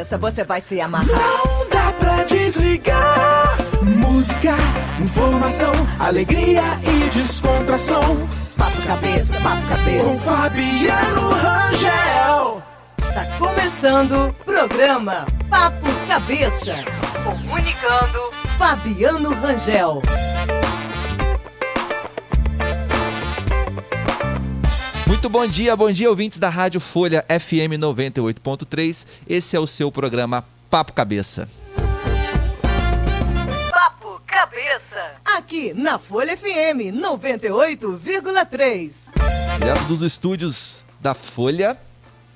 cabeça, você vai se amarrar. Não dá pra desligar. Música, informação, alegria e descontração. Papo cabeça, Com Fabiano Rangel. Está começando o programa Papo Cabeça. Comunicando Fabiano Rangel. Muito bom dia, ouvintes da Rádio Folha FM 98.3. Esse é o seu programa Papo Cabeça. Papo Cabeça. Aqui na Folha FM 98,3. Direto dos estúdios da Folha,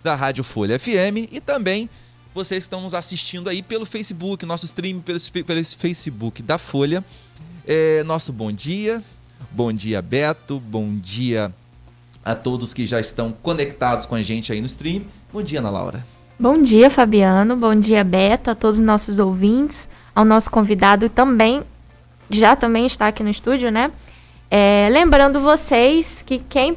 da Rádio Folha FM, e também vocês que estão nos assistindo aí pelo Facebook, nosso stream pelo Facebook da Folha. Nosso bom dia Beto, bom dia a todos que já estão conectados com a gente aí no stream. Bom dia, Ana Laura. Bom dia, Fabiano. Bom dia, Beto, a todos os nossos ouvintes, ao nosso convidado também está aqui no estúdio, né? Lembrando vocês que quem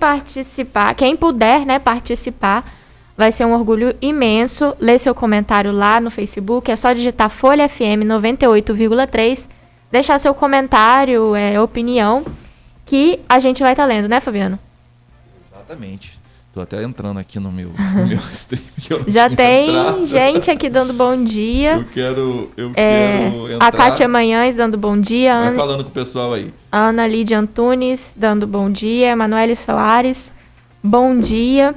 puder, né, participar, vai ser um orgulho imenso. Ler seu comentário lá no Facebook, é só digitar Folha FM 98,3, deixar seu comentário, opinião, que a gente vai estar lendo, né, Fabiano? Exatamente. Tô até entrando aqui no meu stream. Já tem gente aqui dando bom dia. Eu quero entrar. A Kátia Manhães dando bom dia. Vai falando com o pessoal aí. Ana Lídia Antunes dando bom dia. Emanuele Soares, bom dia.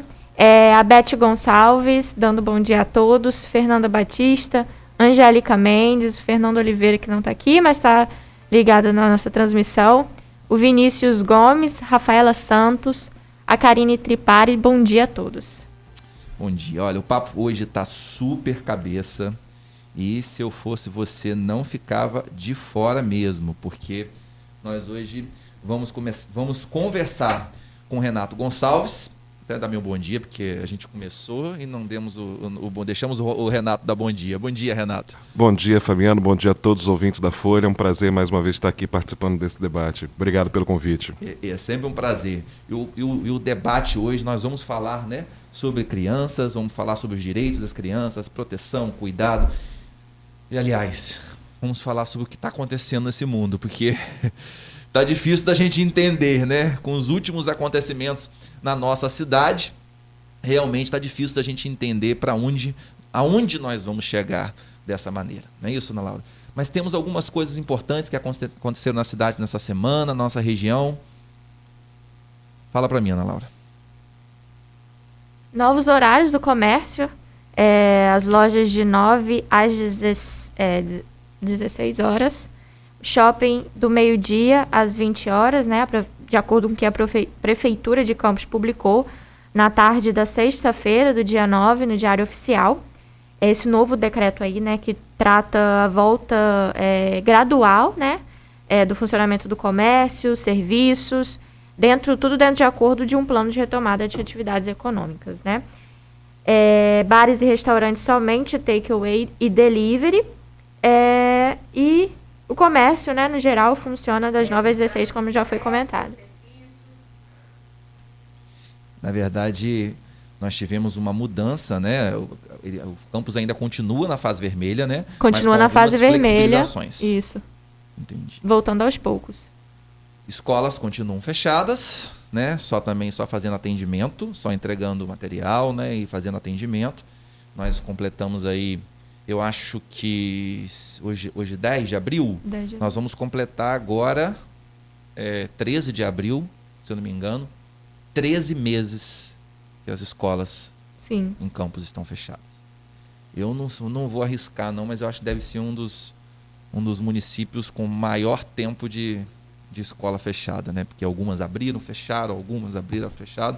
A Beth Gonçalves dando bom dia a todos. Fernanda Batista, Angélica Mendes, Fernando Oliveira, que não está aqui, mas está ligado na nossa transmissão. O Vinícius Gomes, Rafaela Santos, a Karine Tripari, bom dia a todos. Bom dia. Olha, o papo hoje tá super cabeça, e se eu fosse você não ficava de fora mesmo, porque nós hoje vamos conversar com o Renato Gonçalves. Até dar meu bom dia, porque a gente começou e não demos deixamos o Renato dar bom dia. Bom dia, Renato. Bom dia, Fabiano. Bom dia a todos os ouvintes da Folha. É um prazer mais uma vez estar aqui participando desse debate. Obrigado pelo convite. É sempre um prazer. E o debate hoje, nós vamos falar, né, sobre crianças, vamos falar sobre os direitos das crianças, proteção, cuidado. E, aliás, vamos falar sobre o que está acontecendo nesse mundo, porque tá difícil da gente entender, né? Com os últimos acontecimentos na nossa cidade, realmente está difícil da gente entender aonde nós vamos chegar dessa maneira. Não é isso, Ana Laura? Mas temos algumas coisas importantes que aconteceram na cidade nessa semana, na nossa região. Fala para mim, Ana Laura. Novos horários do comércio, as lojas de 9 às 16 horas, shopping do meio-dia às 20 horas, né, de acordo com o que a Prefeitura de Campos publicou na tarde da sexta-feira, do dia 9, no Diário Oficial. Esse novo decreto aí, né, que trata a volta gradual, né, do funcionamento do comércio, serviços, tudo dentro de acordo de um plano de retomada de atividades econômicas, né. Bares e restaurantes somente takeaway e delivery, e o comércio, né, no geral, funciona das 9 às 16, como já foi comentado. Na verdade, nós tivemos uma mudança, né? O campus ainda continua na fase vermelha, né? Continua na fase vermelha. Isso. Entendi. Voltando aos poucos. Escolas continuam fechadas, né? Só fazendo atendimento, só entregando material, né? E fazendo atendimento. Nós completamos aí, eu acho que hoje 10 de abril, nós vamos completar agora, 13 de abril, se eu não me engano, 13 meses que as escolas em Campos estão fechadas. Eu não vou arriscar não, mas eu acho que deve ser um dos municípios com maior tempo de escola fechada, né? Porque algumas abriram, fecharam, algumas abriram, fecharam,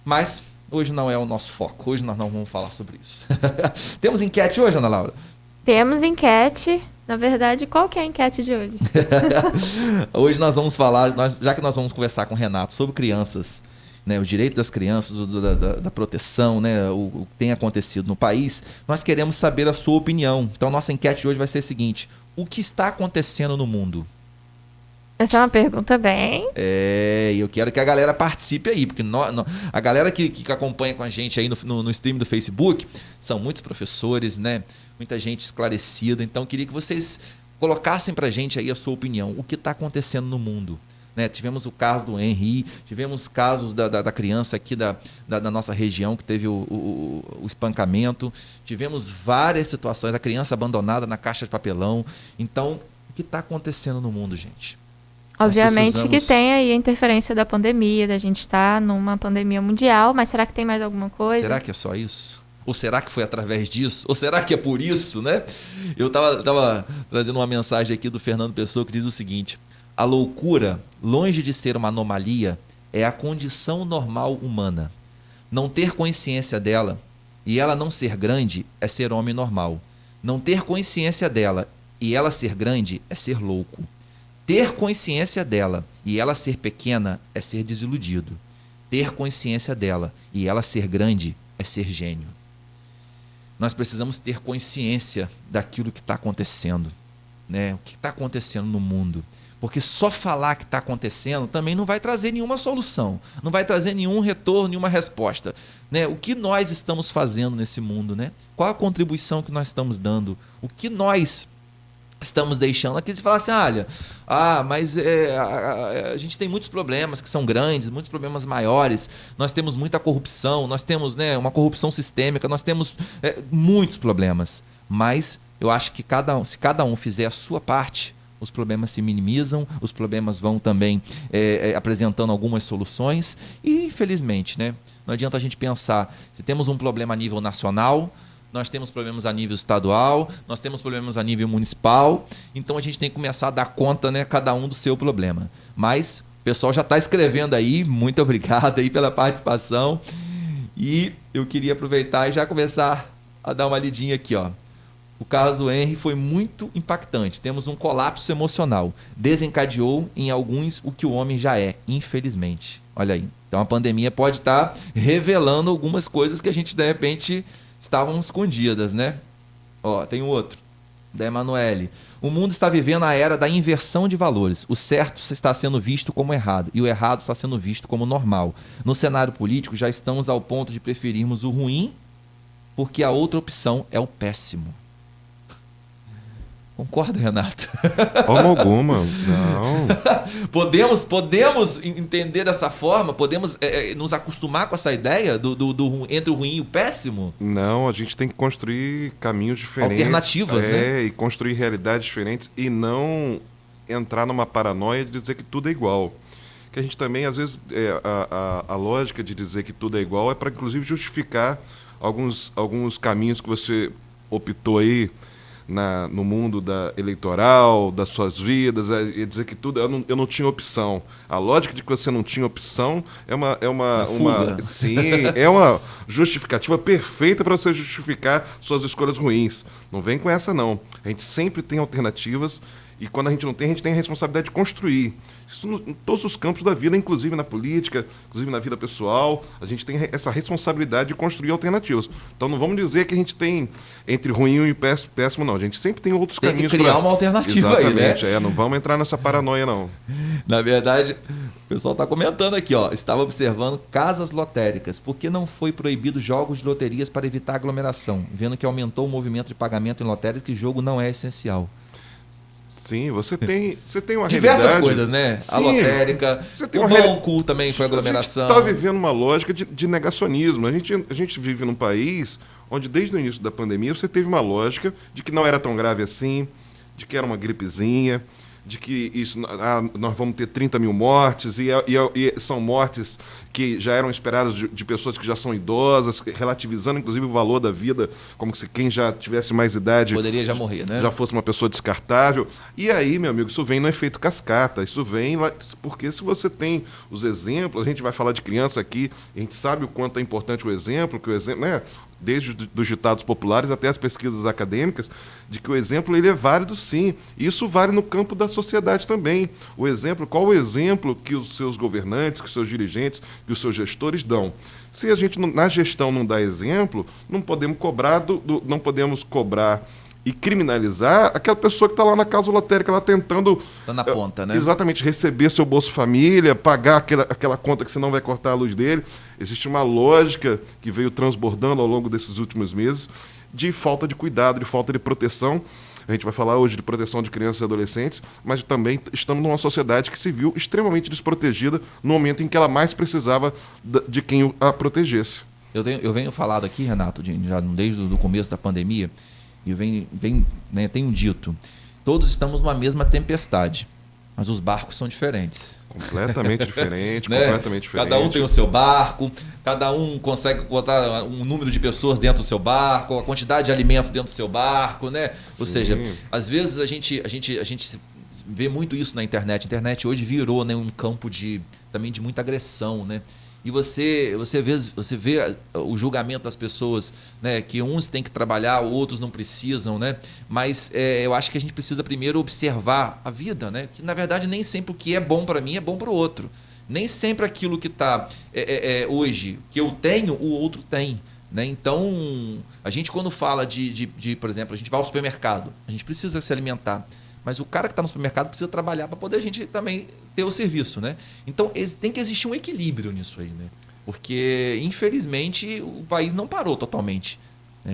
mas hoje não é o nosso foco. Hoje nós não vamos falar sobre isso. Temos enquete hoje, Ana Laura? Temos enquete. Na verdade, qual que é a enquete de hoje? Hoje nós vamos falar, já que nós vamos conversar com o Renato sobre crianças, né, os direitos das crianças, da proteção, né, o que tem acontecido no país, nós queremos saber a sua opinião. Então, nossa enquete de hoje vai ser a seguinte: o que está acontecendo no mundo? Essa é uma pergunta bem... Eu quero que a galera participe aí, porque a galera que acompanha com a gente aí no stream do Facebook são muitos professores, né? Muita gente esclarecida. Então, eu queria que vocês colocassem pra gente aí a sua opinião. O que está acontecendo no mundo? Né? Tivemos o caso do Henry, tivemos casos da criança aqui da nossa região que teve o espancamento, tivemos várias situações, a criança abandonada na caixa de papelão. Então, o que está acontecendo no mundo, gente? Obviamente que tem aí a interferência da pandemia, da gente estar numa pandemia mundial, mas será que tem mais alguma coisa? Será que é só isso? Ou será que foi através disso? Ou será que é por isso, né? Eu tava trazendo uma mensagem aqui do Fernando Pessoa que diz o seguinte: a loucura, longe de ser uma anomalia, é a condição normal humana. Não ter consciência dela e ela não ser grande é ser homem normal. Não ter consciência dela e ela ser grande é ser louco. Ter consciência dela e ela ser pequena é ser desiludido. Ter consciência dela e ela ser grande é ser gênio. Nós precisamos ter consciência daquilo que está acontecendo, né? O que está acontecendo no mundo. Porque só falar que está acontecendo também não vai trazer nenhuma solução, não vai trazer nenhum retorno, nenhuma resposta, né? O que nós estamos fazendo nesse mundo, né? Qual a contribuição que nós estamos dando? O que nós estamos deixando? Aqui de falar assim, olha, mas a gente tem muitos problemas que são grandes, muitos problemas maiores, nós temos muita corrupção, nós temos, né, uma corrupção sistêmica, nós temos muitos problemas, mas eu acho que se cada um fizer a sua parte, os problemas se minimizam, os problemas vão também apresentando algumas soluções e, infelizmente, né, não adianta a gente pensar, se temos um problema a nível nacional, nós temos problemas a nível estadual, nós temos problemas a nível municipal, então a gente tem que começar a dar conta, né, cada um do seu problema. Mas o pessoal já está escrevendo aí, muito obrigado aí pela participação, e eu queria aproveitar e já começar a dar uma lidinha aqui, ó. O caso Henry foi muito impactante, temos um colapso emocional, desencadeou em alguns o que o homem já é, infelizmente. Olha aí, então a pandemia pode estar revelando algumas coisas que a gente de repente estavam escondidas, né? Ó, tem outro, da Emanuele. O mundo está vivendo a era da inversão de valores. O certo está sendo visto como errado e o errado está sendo visto como normal. No cenário político, já estamos ao ponto de preferirmos o ruim porque a outra opção é o péssimo. Concorda, Renato? Forma alguma, não. Podemos entender dessa forma? Podemos nos acostumar com essa ideia entre o ruim e o péssimo? Não, a gente tem que construir caminhos diferentes. Alternativas, né? E construir realidades diferentes e não entrar numa paranoia de dizer que tudo é igual. Que a gente também, às vezes, a lógica de dizer que tudo é igual é para, inclusive, justificar alguns caminhos que você optou aí no mundo eleitoral, das suas vidas, e dizer que tudo eu não tinha opção. A lógica de que você não tinha opção é uma justificativa perfeita para você justificar suas escolhas ruins. Não vem com essa, não. A gente sempre tem alternativas e quando a gente não tem, a gente tem a responsabilidade de construir. Isso em todos os campos da vida, inclusive na política, inclusive na vida pessoal, a gente tem essa responsabilidade de construir alternativas. Então não vamos dizer que a gente tem entre ruim e péssimo, não. A gente sempre tem outros caminhos. Tem que criar uma alternativa. Exatamente, aí, né? Não vamos entrar nessa paranoia, não. Na verdade, o pessoal está comentando aqui, ó. Estava observando casas lotéricas. Por que não foi proibido jogos de loterias para evitar aglomeração? Vendo que aumentou o movimento de pagamento em lotéricas, que jogo não é essencial. Sim, você tem uma diversas realidade... coisas, né? Sim, a lotérica, o banco também foi aglomeração. A gente está vivendo uma lógica de negacionismo. A gente vive num país onde, desde o início da pandemia, você teve uma lógica de que não era tão grave assim, de que era uma gripezinha, de que nós vamos ter 30 mil mortes, e são mortes que já eram esperadas de pessoas que já são idosas, relativizando inclusive o valor da vida, como se quem já tivesse mais idade poderia já morrer, né? Já fosse uma pessoa descartável. E aí, meu amigo, isso vem no efeito cascata, isso vem lá, porque se você tem os exemplos, a gente vai falar de criança aqui, a gente sabe o quanto é importante o exemplo, que o exemplo, né? Desde os ditados populares até as pesquisas acadêmicas, de que o exemplo ele é válido sim. E isso vale no campo da sociedade também. O exemplo, qual o exemplo que os seus governantes, que os seus dirigentes, que os seus gestores dão? Se a gente na gestão não dá exemplo, não podemos cobrar e criminalizar aquela pessoa que está lá na causa lotérica, lá tentando... Tá na ponta, né? Exatamente, receber seu Bolsa Família, pagar aquela conta que senão vai cortar a luz dele. Existe uma lógica que veio transbordando ao longo desses últimos meses de falta de cuidado, de falta de proteção. A gente vai falar hoje de proteção de crianças e adolescentes, mas também estamos numa sociedade que se viu extremamente desprotegida no momento em que ela mais precisava de quem a protegesse. Eu venho falado aqui, Renato, já desde o começo da pandemia, e tenho dito, todos estamos numa mesma tempestade, mas os barcos são diferentes. Completamente diferente, né? Completamente diferente. Cada um tem o seu barco, cada um consegue botar um número de pessoas dentro do seu barco, a quantidade de alimentos dentro do seu barco, né? Ou seja, às vezes a gente vê muito isso na internet. A internet hoje virou, né, um campo também de muita agressão, né? E você vê o julgamento das pessoas, né, que uns têm que trabalhar, outros não precisam, né? Mas eu acho que a gente precisa primeiro observar a vida, né? Que na verdade nem sempre o que é bom para mim é bom para o outro. Nem sempre aquilo que está hoje que eu tenho, o outro tem. Né? Então, a gente quando fala por exemplo, a gente vai ao supermercado, a gente precisa se alimentar. Mas o cara que está no supermercado precisa trabalhar para poder a gente também ter o serviço, né? Então, tem que existir um equilíbrio nisso aí, né? Porque, infelizmente, o país não parou totalmente.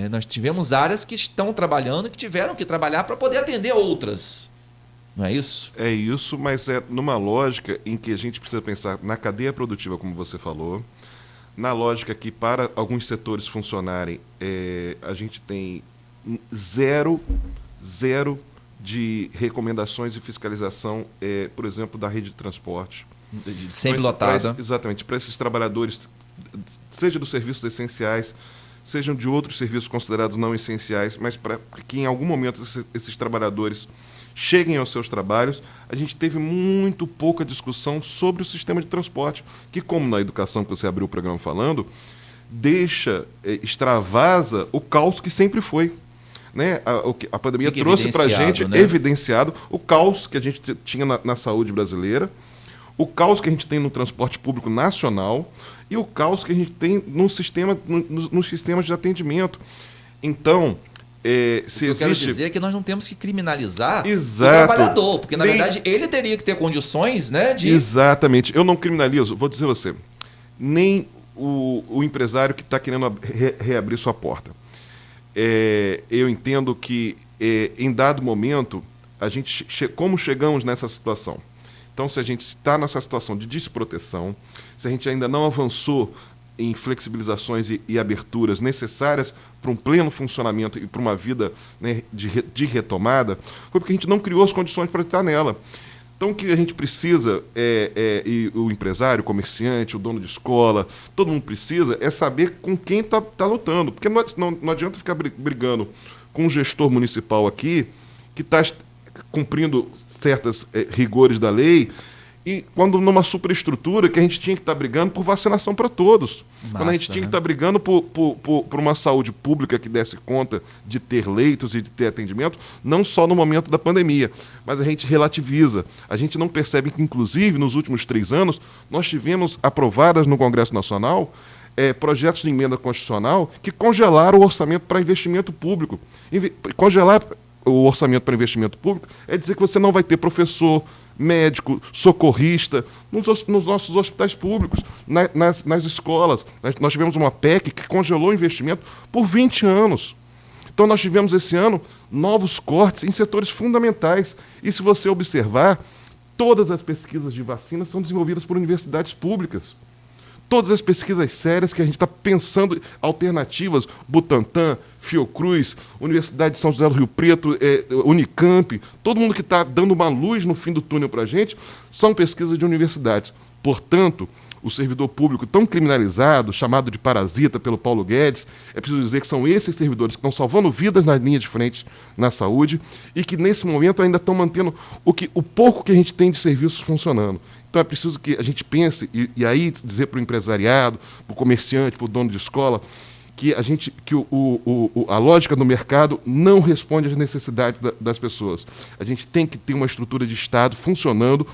Nós tivemos áreas que estão trabalhando, que tiveram que trabalhar para poder atender outras. Não é isso? É isso, mas é numa lógica em que a gente precisa pensar na cadeia produtiva, como você falou, na lógica que para alguns setores funcionarem, a gente tem zero de recomendações e fiscalização, por exemplo, da rede de transporte. Sempre lotada. Exatamente, para esses trabalhadores, seja dos serviços essenciais, sejam de outros serviços considerados não essenciais, mas para que em algum momento esses trabalhadores cheguem aos seus trabalhos, a gente teve muito pouca discussão sobre o sistema de transporte, que, como na educação que você abriu o programa falando, extravasa o caos que sempre foi. Né? A pandemia trouxe para a gente, né? Evidenciado, o caos que a gente tinha na saúde brasileira, o caos que a gente tem no transporte público nacional e o caos que a gente tem nos sistemas de atendimento. Então, se eu quero dizer que nós não temos que criminalizar o trabalhador, porque, na verdade, ele teria que ter condições, né, de... Exatamente. Eu não criminalizo, vou dizer a você, nem o empresário que está querendo reabrir sua porta. Eu entendo que, em dado momento, como chegamos nessa situação? Então, se a gente está nessa situação de desproteção, se a gente ainda não avançou em flexibilizações e aberturas necessárias para um pleno funcionamento e para uma vida, né, de retomada, foi porque a gente não criou as condições para estar nela. Então, o que a gente precisa, e o empresário, o comerciante, o dono de escola, todo mundo precisa, é saber com quem está lutando. Porque não adianta ficar brigando com um gestor municipal aqui, que está cumprindo certos rigores da lei, e quando numa superestrutura que a gente tinha que estar brigando por vacinação para todos. Quando a gente tinha que estar brigando por uma saúde pública que desse conta de ter leitos e de ter atendimento, não só no momento da pandemia, mas a gente relativiza. A gente não percebe que, inclusive, nos últimos 3 anos, nós tivemos aprovadas no Congresso Nacional projetos de emenda constitucional que congelaram o orçamento para investimento público. Congelar o orçamento para investimento público é dizer que você não vai ter professor, médico, socorrista, nos nossos hospitais públicos, nas escolas. Nós tivemos uma PEC que congelou o investimento por 20 anos. Então, nós tivemos esse ano novos cortes em setores fundamentais. E, se você observar, todas as pesquisas de vacina são desenvolvidas por universidades públicas. Todas as pesquisas sérias que a gente está pensando, alternativas, Butantan, Fiocruz, Universidade de São José do Rio Preto, Unicamp, todo mundo que está dando uma luz no fim do túnel para a gente, são pesquisas de universidades. Portanto, o servidor público tão criminalizado, chamado de parasita pelo Paulo Guedes, é preciso dizer que são esses servidores que estão salvando vidas na linha de frente na saúde e que, nesse momento, ainda estão mantendo o pouco que a gente tem de serviços funcionando. Então, é preciso que a gente pense, e aí dizer para o empresariado, para o comerciante, para o dono de escola, que a lógica do mercado não responde às necessidades das pessoas. A gente tem que ter uma estrutura de Estado funcionando,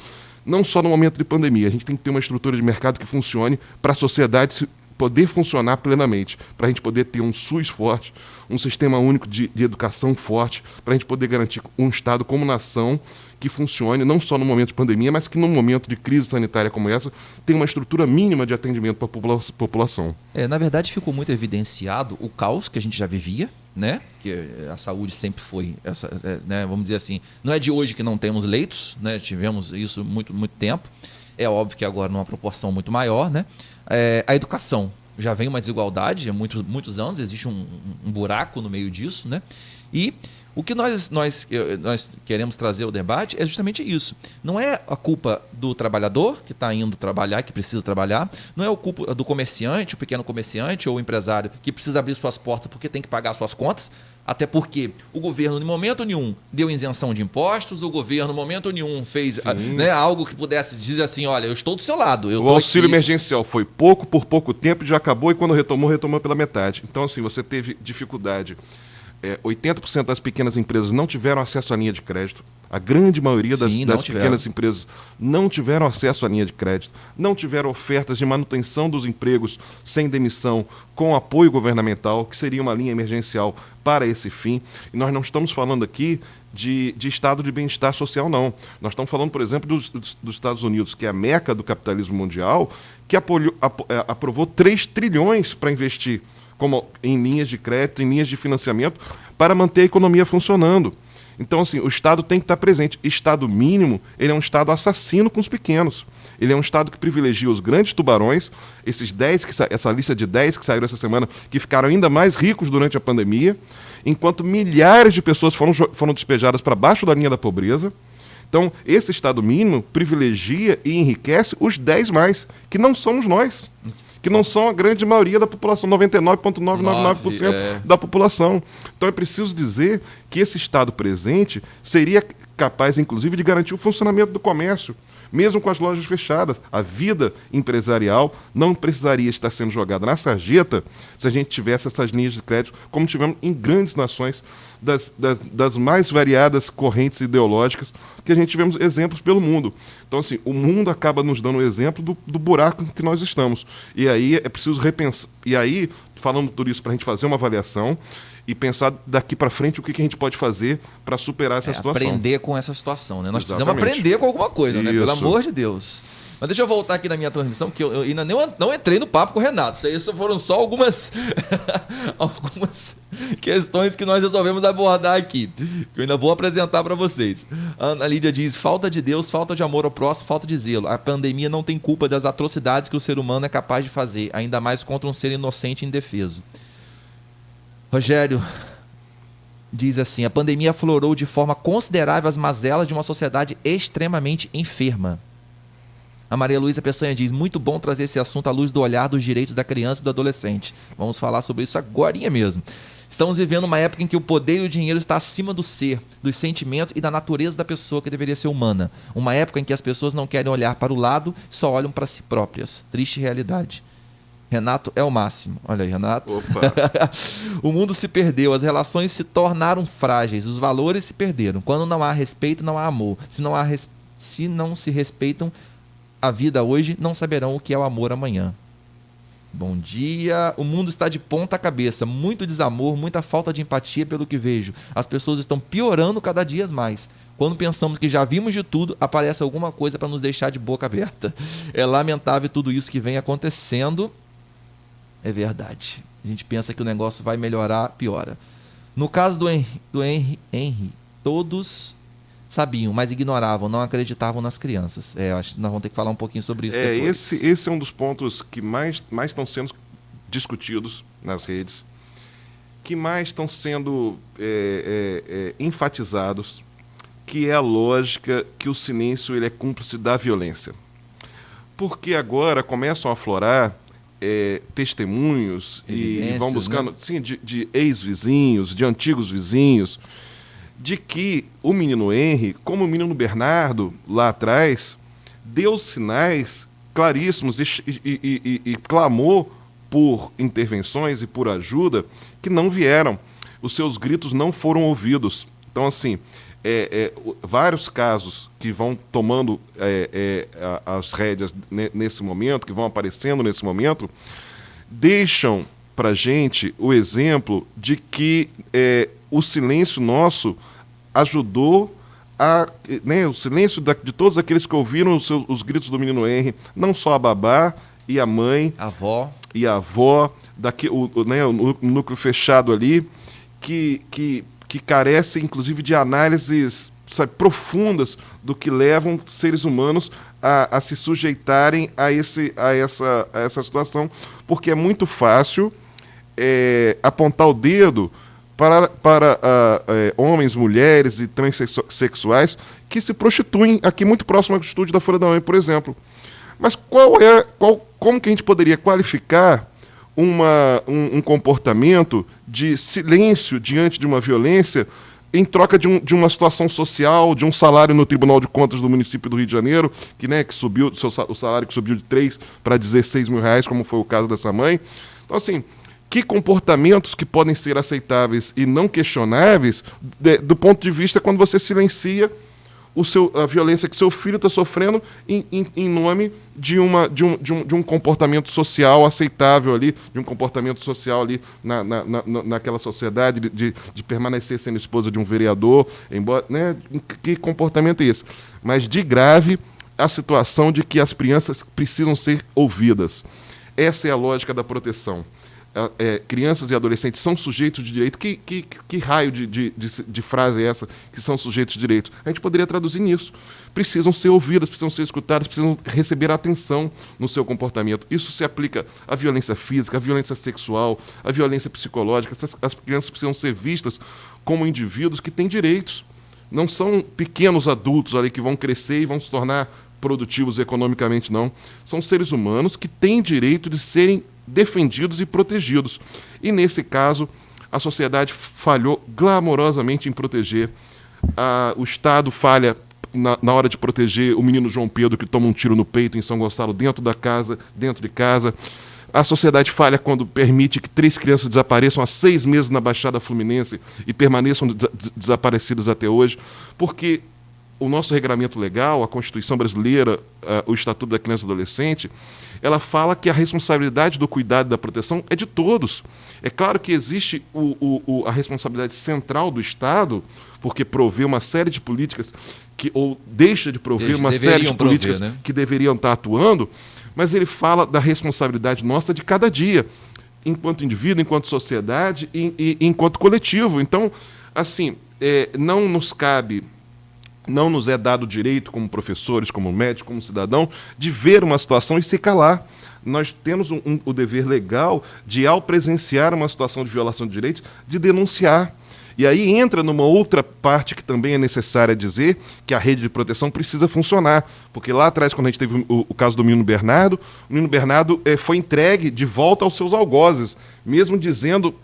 não só no momento de pandemia. A gente tem que ter uma estrutura de mercado que funcione para a sociedade poder funcionar plenamente, para a gente poder ter um SUS forte, um sistema único de educação forte, para a gente poder garantir um Estado como nação que funcione, não só no momento de pandemia, mas que no momento de crise sanitária como essa, tenha uma estrutura mínima de atendimento para a população. Na verdade, ficou muito evidenciado o caos que a gente já vivia, né? Que a saúde sempre foi, né? Vamos dizer assim, não é de hoje que não temos leitos, né? Tivemos isso muito tempo. É óbvio que agora numa proporção muito maior, né? A educação já vem uma desigualdade há muitos anos, existe um buraco no meio disso, né? E o que nós queremos trazer ao debate é justamente isso. Não é a culpa do trabalhador que está indo trabalhar, que precisa trabalhar. Não é a culpa do comerciante, o pequeno comerciante ou o empresário que precisa abrir suas portas porque tem que pagar suas contas. Até porque o governo, em momento nenhum, deu isenção de impostos, o governo, em momento nenhum, fez algo que pudesse dizer assim, olha, eu estou do seu lado. O auxílio emergencial foi pouco, por pouco tempo, já acabou, e quando retomou pela metade. Então, assim, você teve dificuldade. 80% das pequenas empresas não tiveram acesso à linha de crédito. A grande maioria das pequenas empresas não tiveram acesso à linha de crédito, não tiveram ofertas de manutenção dos empregos sem demissão, com apoio governamental, que seria uma linha emergencial para esse fim. E nós não estamos falando aqui de estado de bem-estar social, não. Nós estamos falando, por exemplo, dos Estados Unidos, que é a meca do capitalismo mundial, que aprovou 3 trilhões para investir em linhas de crédito, em linhas de financiamento, para manter a economia funcionando. Então, assim, o Estado tem que estar presente. Estado mínimo, ele é um Estado assassino com os pequenos. Ele é um Estado que privilegia os grandes tubarões, essa lista de 10 que saíram essa semana, que ficaram ainda mais ricos durante a pandemia, enquanto milhares de pessoas foram despejadas para baixo da linha da pobreza. Então, esse Estado mínimo privilegia e enriquece os 10 mais, que não somos nós. Que não são a grande maioria da população, 99,999% da população. Então é preciso dizer que esse Estado presente seria capaz, inclusive, de garantir o funcionamento do comércio, mesmo com as lojas fechadas. A vida empresarial não precisaria estar sendo jogada na sarjeta se a gente tivesse essas linhas de crédito, como tivemos em grandes nações das mais variadas correntes ideológicas, que a gente tivemos exemplos pelo mundo. Então, assim, o mundo acaba nos dando um exemplo do buraco em que nós estamos. E aí é preciso repensar. E aí, falando tudo isso para a gente fazer uma avaliação e pensar daqui para frente o que a gente pode fazer para superar essa situação. Aprender com essa situação, né? Nós precisamos aprender com alguma coisa, né? Pelo amor de Deus. Mas deixa eu voltar aqui na minha transmissão, que eu ainda não entrei no papo com o Renato. Isso foram só algumas questões que nós resolvemos abordar aqui. Eu ainda vou apresentar para vocês. A Ana Lídia diz, falta de Deus, falta de amor ao próximo, falta de zelo. A pandemia não tem culpa das atrocidades que o ser humano é capaz de fazer, ainda mais contra um ser inocente e indefeso. Rogério diz assim, a pandemia aflorou de forma considerável as mazelas de uma sociedade extremamente enferma. A Maria Luísa Peçanha diz, muito bom trazer esse assunto à luz do olhar dos direitos da criança e do adolescente. Vamos falar sobre isso agorinha mesmo. Estamos vivendo uma época em que o poder e o dinheiro está acima do ser, dos sentimentos e da natureza da pessoa que deveria ser humana. Uma época em que as pessoas não querem olhar para o lado, só olham para si próprias. Triste realidade. Renato é o máximo. Olha aí, Renato. Opa. O mundo se perdeu, as relações se tornaram frágeis, os valores se perderam. Quando não há respeito, não há amor. Se não se respeitam a vida hoje, não saberão o que é o amor amanhã. Bom dia. O mundo está de ponta cabeça. Muito desamor, muita falta de empatia pelo que vejo. As pessoas estão piorando cada dia mais. Quando pensamos que já vimos de tudo, aparece alguma coisa para nos deixar de boca aberta. É lamentável tudo isso que vem acontecendo. É verdade. A gente pensa que o negócio vai melhorar, piora. No caso do Henry, todos sabiam, mas ignoravam, não acreditavam nas crianças. Acho que nós vamos ter que falar um pouquinho sobre isso depois. Esse é um dos pontos que mais estão sendo discutidos nas redes, que mais estão sendo enfatizados, que é a lógica que o silêncio ele é cúmplice da violência. Porque agora começam a aflorar testemunhos e vão buscando, né? Sim, de ex-vizinhos, de antigos vizinhos, de que o menino Henry, como o menino Bernardo, lá atrás, deu sinais claríssimos e clamou por intervenções e por ajuda que não vieram. Os seus gritos não foram ouvidos. Então, assim, vários casos que vão tomando as rédeas nesse momento, que vão aparecendo nesse momento, deixam para gente o exemplo de que o silêncio nosso ajudou o silêncio de todos aqueles que ouviram os gritos do menino Henry, não só a babá e a mãe, A avó. e a avó, o núcleo fechado ali, que carecem, inclusive, de análises, sabe, profundas do que levam seres humanos a se sujeitarem a essa situação, porque é muito fácil apontar o dedo para homens, mulheres e transexuais que se prostituem aqui muito próximo ao estúdio da Folha da Manhã, por exemplo. Mas como que a gente poderia qualificar um comportamento de silêncio diante de uma violência em troca de uma situação social, de um salário no Tribunal de Contas do município do Rio de Janeiro, que subiu, o salário que subiu de 3 para 16 mil reais, como foi o caso dessa mãe. Então, assim, que comportamentos que podem ser aceitáveis e não questionáveis do ponto de vista quando você silencia a violência que seu filho está sofrendo em nome de um comportamento social aceitável ali, de um comportamento social ali naquela sociedade, de permanecer sendo esposa de um vereador, embora, né, que comportamento é esse? Mas de grave a situação de que as crianças precisam ser ouvidas. Essa é a lógica da proteção. Crianças e adolescentes são sujeitos de direito. Que raio de frase é essa, que são sujeitos de direitos? A gente poderia traduzir nisso. Precisam ser ouvidas, precisam ser escutadas, precisam receber atenção no seu comportamento. Isso se aplica à violência física, à violência sexual, à violência psicológica. As crianças precisam ser vistas como indivíduos que têm direitos. Não são pequenos adultos ali que vão crescer e vão se tornar produtivos economicamente, não. São seres humanos que têm direito de serem defendidos e protegidos. E, nesse caso, a sociedade falhou glamorosamente em proteger. O Estado falha na hora de proteger o menino João Pedro, que toma um tiro no peito em São Gonçalo, dentro de casa. A sociedade falha quando permite que 3 crianças desapareçam há 6 meses na Baixada Fluminense e permaneçam desaparecidas até hoje, porque o nosso regramento legal, a Constituição brasileira, o Estatuto da Criança e do Adolescente, ela fala que a responsabilidade do cuidado e da proteção é de todos. É claro que existe a responsabilidade central do Estado, porque provê uma série de políticas ou deixa de prover uma série de políticas, né, que deveriam estar atuando, mas ele fala da responsabilidade nossa de cada dia, enquanto indivíduo, enquanto sociedade e enquanto coletivo. Então, assim, não nos é dado o direito, como professores, como médicos, como cidadão, de ver uma situação e se calar. Nós temos o dever legal de, ao presenciar uma situação de violação de direitos, de denunciar. E aí entra numa outra parte que também é necessária dizer, que a rede de proteção precisa funcionar. Porque lá atrás, quando a gente teve o caso do menino Bernardo, o menino Bernardo foi entregue de volta aos seus algozes, mesmo dizendo,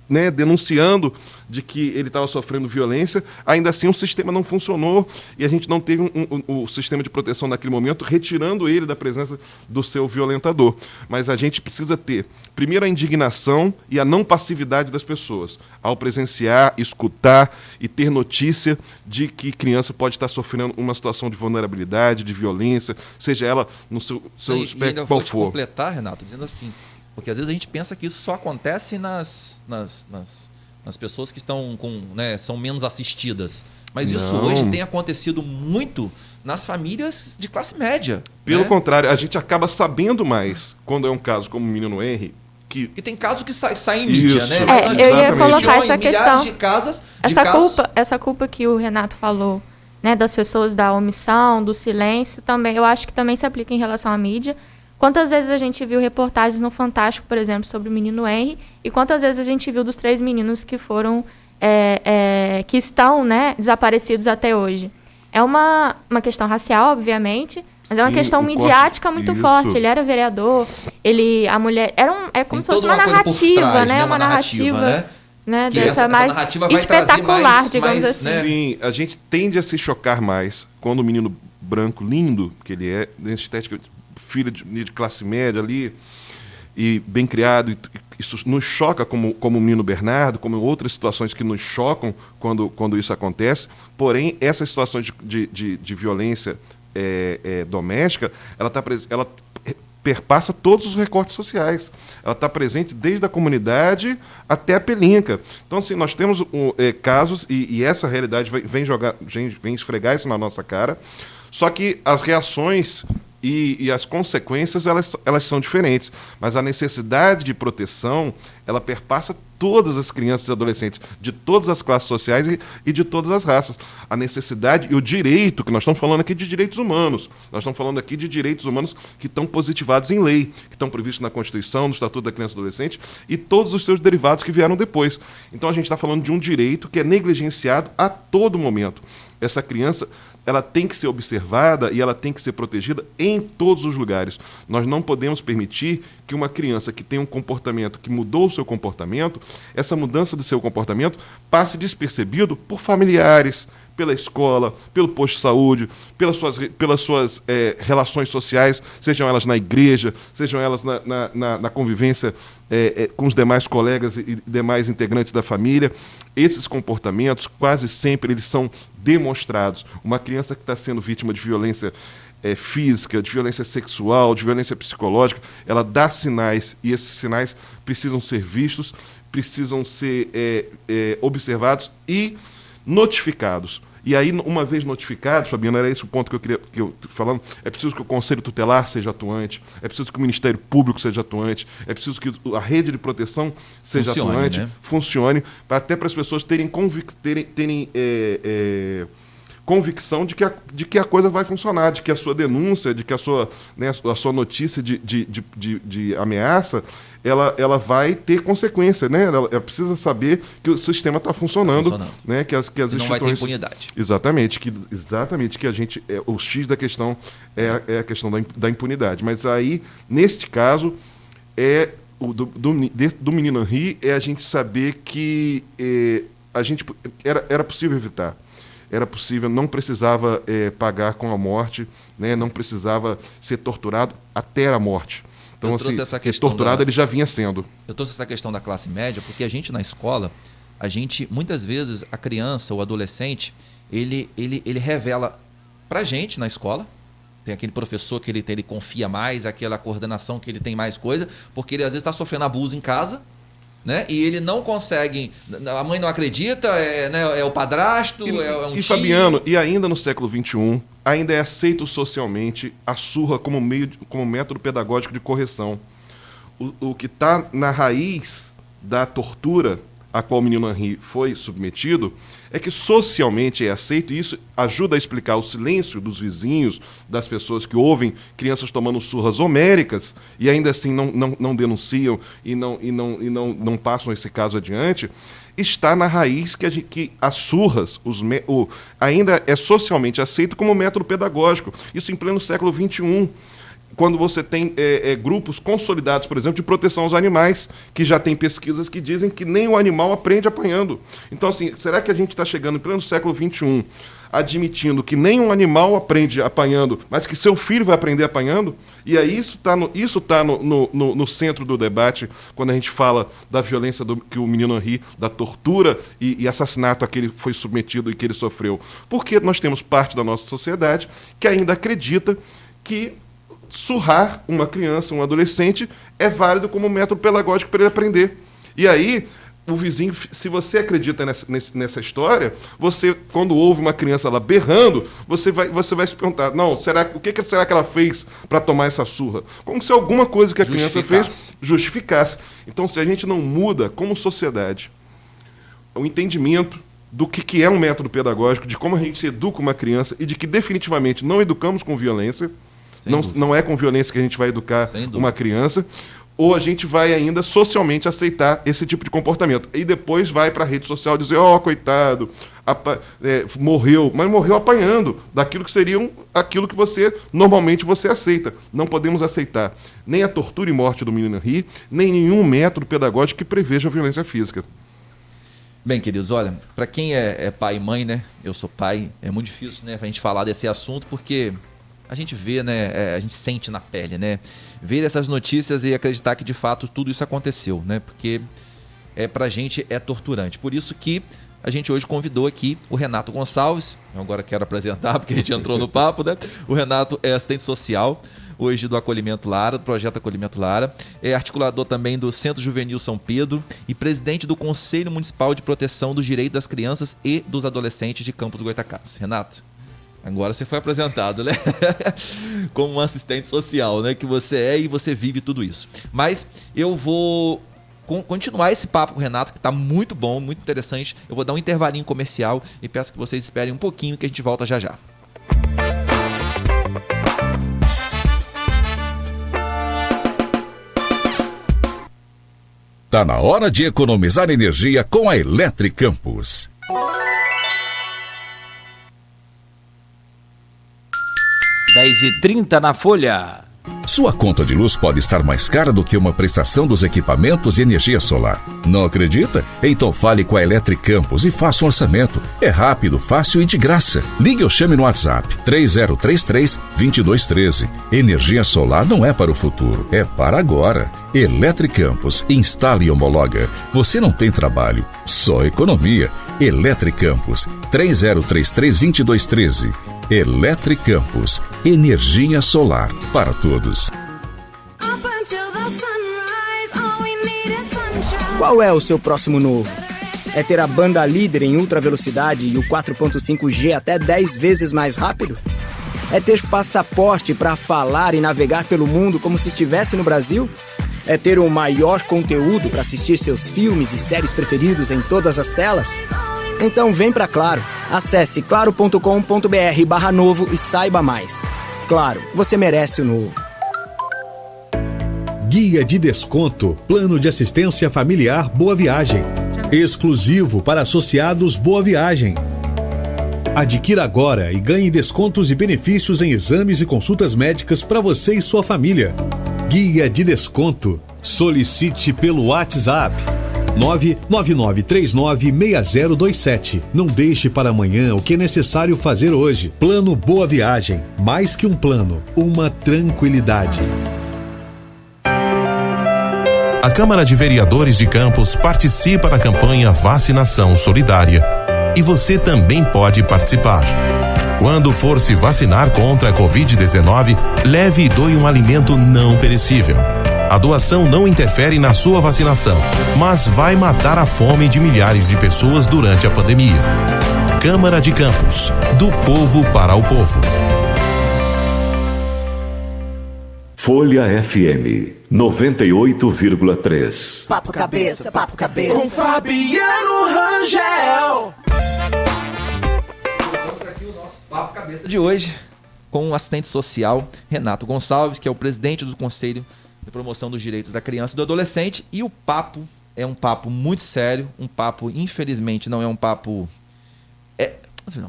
né, denunciando de que ele estava sofrendo violência. Ainda assim o sistema não funcionou e a gente não teve o sistema de proteção naquele momento, retirando ele da presença do seu violentador. Mas a gente precisa ter, primeiro, a indignação e a não passividade das pessoas, ao presenciar, escutar e ter notícia de que criança pode estar sofrendo uma situação de vulnerabilidade, de violência, seja ela no seu espectro qual for. Completar, Renato, dizendo assim, porque às vezes a gente pensa que isso só acontece nas pessoas que estão são menos assistidas. Mas isso hoje tem acontecido muito nas famílias de classe média. Pelo contrário, a gente acaba sabendo mais quando é um caso como o menino Henry. Que tem casos que saem em mídia, isso, né? Eu ia colocar essa questão. Essa culpa que o Renato falou, né, das pessoas da omissão, do silêncio, também, eu acho que também se aplica em relação à mídia. Quantas vezes a gente viu reportagens no Fantástico, por exemplo, sobre o menino Henry, e quantas vezes a gente viu dos 3 meninos que foram, que estão, né, desaparecidos até hoje. É uma questão racial, obviamente, mas é uma questão midiática muito forte. Ele era vereador, a mulher... É como se fosse uma narrativa, trás, né? Uma narrativa, né? Dessa mais espetacular, digamos assim. Né? Sim, a gente tende a se chocar mais quando o menino branco, lindo, que ele é, dessa estética, filho de classe média ali, e bem criado, isso nos choca como o menino Bernardo, como outras situações que nos chocam quando isso acontece. Porém, essas situações de violência doméstica, ela perpassa todos os recortes sociais. Ela está presente desde a comunidade até a pelinca. Então, assim, nós temos casos, e essa realidade vem esfregar isso na nossa cara, só que as reações e as consequências, elas são diferentes. Mas a necessidade de proteção, ela perpassa todas as crianças e adolescentes, de todas as classes sociais e de todas as raças. A necessidade e o direito, que nós estamos falando aqui de direitos humanos, nós estamos falando aqui de direitos humanos que estão positivados em lei, que estão previstos na Constituição, no Estatuto da Criança e do Adolescente, e todos os seus derivados que vieram depois. Então a gente está falando de um direito que é negligenciado a todo momento. Essa criança, ela tem que ser observada e ela tem que ser protegida em todos os lugares. Nós não podemos permitir que uma criança que tem um comportamento, que mudou o seu comportamento, essa mudança do seu comportamento passe despercebido por familiares, pela escola, pelo posto de saúde, pelas suas relações sociais, sejam elas na igreja, sejam elas na convivência com os demais colegas e demais integrantes da família. Esses comportamentos, quase sempre, eles são demonstrados. Uma criança que está sendo vítima de violência física, de violência sexual, de violência psicológica, ela dá sinais, e esses sinais precisam ser vistos, precisam ser observados e notificados. E aí, uma vez notificados, Fabiana, era esse o ponto que eu falando, é preciso que o Conselho Tutelar seja atuante, é preciso que o Ministério Público seja atuante, é preciso que a rede de proteção seja atuante, né? Funcione, até para as pessoas terem convicção de que a coisa vai funcionar, de que a sua denúncia, de que a sua notícia de ameaça, ela vai ter consequência, né? Ela precisa saber que o sistema está funcionando, né? Que as instituições... Não vai ter impunidade. Exatamente, que a gente... o X da questão é a questão da impunidade. Mas aí, neste caso, do Menino Henri, é a gente saber que era possível evitar. Era possível, não precisava pagar com a morte, né? Não precisava ser torturado até a morte. Então, assim, torturado ele já vinha sendo. Eu trouxe essa questão da classe média porque a gente na escola, muitas vezes, a criança, o adolescente, ele revela pra gente na escola. Tem aquele professor que ele confia mais, aquela coordenação que ele tem mais coisa, porque ele às vezes está sofrendo abuso em casa, né? E ele não consegue, a mãe não acredita, é o padrasto, é um tio. Fabiano, e ainda no século XXI, ainda é aceito socialmente a surra como método pedagógico de correção. O que está na raiz da tortura a qual o Menino Henri foi submetido é que socialmente é aceito, e isso ajuda a explicar o silêncio dos vizinhos, das pessoas que ouvem crianças tomando surras homéricas e ainda assim não denunciam e não passam esse caso adiante. Está na raiz que as surras ainda é socialmente aceito como método pedagógico. Isso em pleno século XXI. Quando você tem grupos consolidados, por exemplo, de proteção aos animais, que já tem pesquisas que dizem que nem o animal aprende apanhando. Então, assim, será que a gente está chegando em pleno século XXI admitindo que nem um animal aprende apanhando, mas que seu filho vai aprender apanhando? E aí isso está no centro do debate, quando a gente fala da violência que o Menino Henri, da tortura e assassinato a que ele foi submetido e que ele sofreu. Porque nós temos parte da nossa sociedade que ainda acredita que surrar uma criança, um adolescente, é válido como método pedagógico para ele aprender. E aí, o vizinho, se você acredita nessa história, você, quando ouve uma criança lá berrando, você vai se perguntar, não, o que será que ela fez para tomar essa surra? Como se alguma coisa que a criança fez justificasse. Então, se a gente não muda, como sociedade, o entendimento do que é um método pedagógico, de como a gente se educa uma criança e de que definitivamente não educamos com violência, não é com violência que a gente vai educar uma criança, ou a gente vai ainda socialmente aceitar esse tipo de comportamento. E depois vai para a rede social dizer, coitado, morreu, mas morreu apanhando daquilo que seria aquilo que normalmente você aceita. Não podemos aceitar nem a tortura e morte do Menino Henri, nem nenhum método pedagógico que preveja a violência física. Bem, queridos, olha, para quem é pai e mãe, né? Eu sou pai, é muito difícil, né, a gente falar desse assunto, porque a gente vê, né, a gente sente na pele, né, ver essas notícias e acreditar que de fato tudo isso aconteceu, né, porque pra gente é torturante. Por isso que a gente hoje convidou aqui o Renato Gonçalves, eu agora quero apresentar porque a gente entrou no papo, né, o Renato é assistente social, hoje do Acolhimento Lara, do Projeto Acolhimento Lara. É articulador também do Centro Juvenil São Pedro e presidente do Conselho Municipal de Proteção dos Direitos das Crianças e dos Adolescentes de Campos do Goytacazes. Renato, agora você foi apresentado, né? Como um assistente social, né? Que você é e você vive tudo isso. Mas eu vou continuar esse papo com o Renato, que está muito bom, muito interessante. Eu vou dar um intervalinho comercial e peço que vocês esperem um pouquinho que a gente volta já já. Tá na hora de economizar energia com a Eletricampus. R$10,30 na Folha. Sua conta de luz pode estar mais cara do que uma prestação dos equipamentos de energia solar. Não acredita? Então fale com a Eletricampus e faça um orçamento. É rápido, fácil e de graça. Ligue ou chame no WhatsApp 3033-2213. Energia solar não é para o futuro, é para agora. Eletricampus, instale e homologa. Você não tem trabalho, só economia. Eletricampus, 3033-2213. Eletricampus, energia solar para todos. Qual é o seu próximo novo? É ter a banda líder em ultra velocidade e o 4.5G até 10 vezes mais rápido? É ter passaporte para falar e navegar pelo mundo como se estivesse no Brasil? É ter o maior conteúdo para assistir seus filmes e séries preferidos em todas as telas? Então vem pra Claro. Acesse claro.com.br/novo e saiba mais. Claro, você merece o novo. Guia de desconto, plano de assistência familiar Boa Viagem. Exclusivo para associados Boa Viagem. Adquira agora e ganhe descontos e benefícios em exames e consultas médicas para você e sua família. Guia de desconto. Solicite pelo WhatsApp 999396027. Não deixe para amanhã o que é necessário fazer hoje. Plano Boa Viagem. Mais que um plano, uma tranquilidade. A Câmara de Vereadores de Campos participa da campanha Vacinação Solidária. E você também pode participar. Quando for se vacinar contra a Covid-19, leve e doe um alimento não perecível. A doação não interfere na sua vacinação, mas vai matar a fome de milhares de pessoas durante a pandemia. Câmara de Campos, do povo para o povo. Folha FM 98,3. Papo cabeça, papo cabeça. Com Fabiano Rangel. Voltamos aqui o nosso Papo Cabeça de hoje com o assistente social Renato Gonçalves, que é o presidente do Conselho de Promoção dos Direitos da Criança e do Adolescente. E o papo é um papo muito sério, um papo, infelizmente, não é um papo...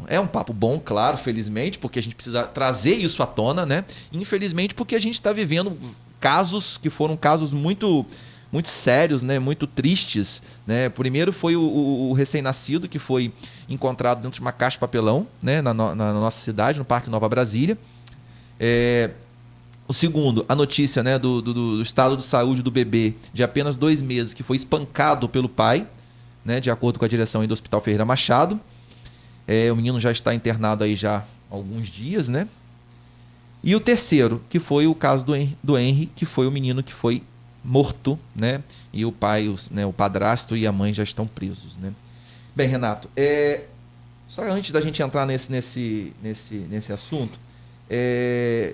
É um papo bom, claro, felizmente, porque a gente precisa trazer isso à tona, né? Infelizmente, porque a gente está vivendo casos que foram casos muito sérios, né? Muito tristes, né? Primeiro foi o recém-nascido, que foi encontrado dentro de uma caixa de papelão, né? Na nossa cidade, no Parque Nova Brasília. O segundo, a notícia, né, do estado de saúde do bebê de apenas 2 meses, que foi espancado pelo pai, né, de acordo com a direção aí do Hospital Ferreira Machado. O menino já está internado aí já há alguns dias, né? E o terceiro, que foi o caso do Henry, que foi o menino que foi morto, né? E o pai, o padrasto e a mãe já estão presos, né? Bem, Renato, só antes da gente entrar nesse assunto,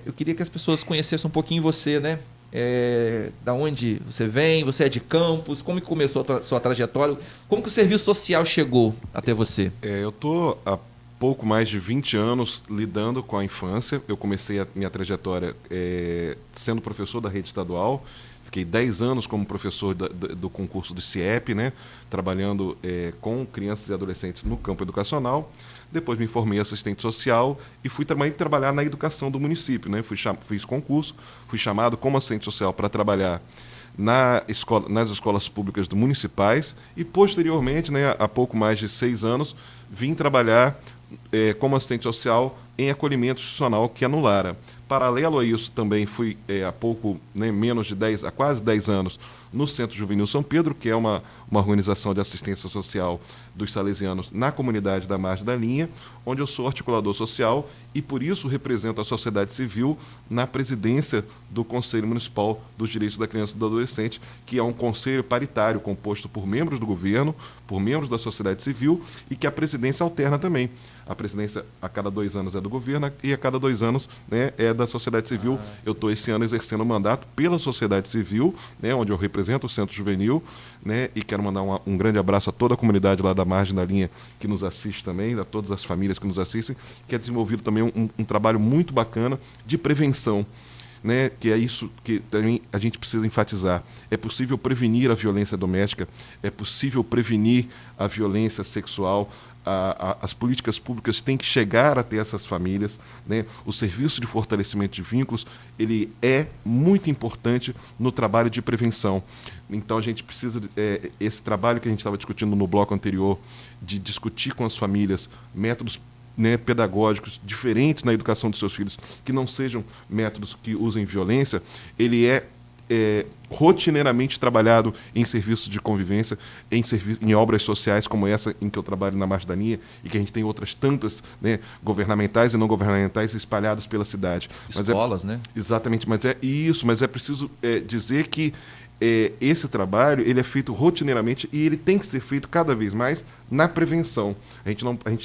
eu queria que as pessoas conhecessem um pouquinho você, né? Da onde você vem, você é de Campos, como que começou a sua trajetória, como que o serviço social chegou até você? Eu estou há pouco mais de 20 anos lidando com a infância. Eu comecei a minha trajetória sendo professor da rede estadual, fiquei 10 anos como professor do concurso do CIEP, né? Trabalhando com crianças e adolescentes no campo educacional. Depois me formei assistente social e fui também trabalhar na educação do município, né? Fiz concurso, fui chamado como assistente social para trabalhar nas escolas públicas municipais e, posteriormente, né, há pouco mais de 6 anos, vim trabalhar como assistente social em acolhimento institucional, que é no Lara. Paralelo a isso, também fui há pouco, né, menos de 10, há quase 10 anos, no Centro Juvenil São Pedro, que é uma organização de assistência social dos salesianos na comunidade da Margem da Linha, onde eu sou articulador social e, por isso, represento a sociedade civil na presidência do Conselho Municipal dos Direitos da Criança e do Adolescente, que é um conselho paritário composto por membros do governo, por membros da sociedade civil e que a presidência alterna também. A presidência a cada 2 anos é do governo e a cada 2 anos, né, é da sociedade civil. Eu estou esse ano exercendo o mandato pela sociedade civil, né, onde eu represento o Centro Juvenil, né, e quero mandar um grande abraço a toda a comunidade lá da Margem da Linha que nos assiste também, a todas as famílias que nos assistem, que é desenvolvido também um trabalho muito bacana de prevenção, né, que é isso que também a gente precisa enfatizar. É possível prevenir a violência doméstica, é possível prevenir a violência sexual. As políticas públicas têm que chegar até essas famílias, né? O serviço de fortalecimento de vínculos, ele é muito importante no trabalho de prevenção. Então a gente precisa, esse trabalho que a gente estava discutindo no bloco anterior, de discutir com as famílias métodos, né, pedagógicos diferentes na educação dos seus filhos, que não sejam métodos que usem violência, ele é rotineiramente trabalhado em serviços de convivência, em obras sociais como essa em que eu trabalho na Margem da Linha e que a gente tem outras tantas, né, governamentais e não governamentais espalhadas pela cidade. Escolas, né? Exatamente, mas é preciso dizer que esse trabalho ele é feito rotineiramente e ele tem que ser feito cada vez mais na prevenção.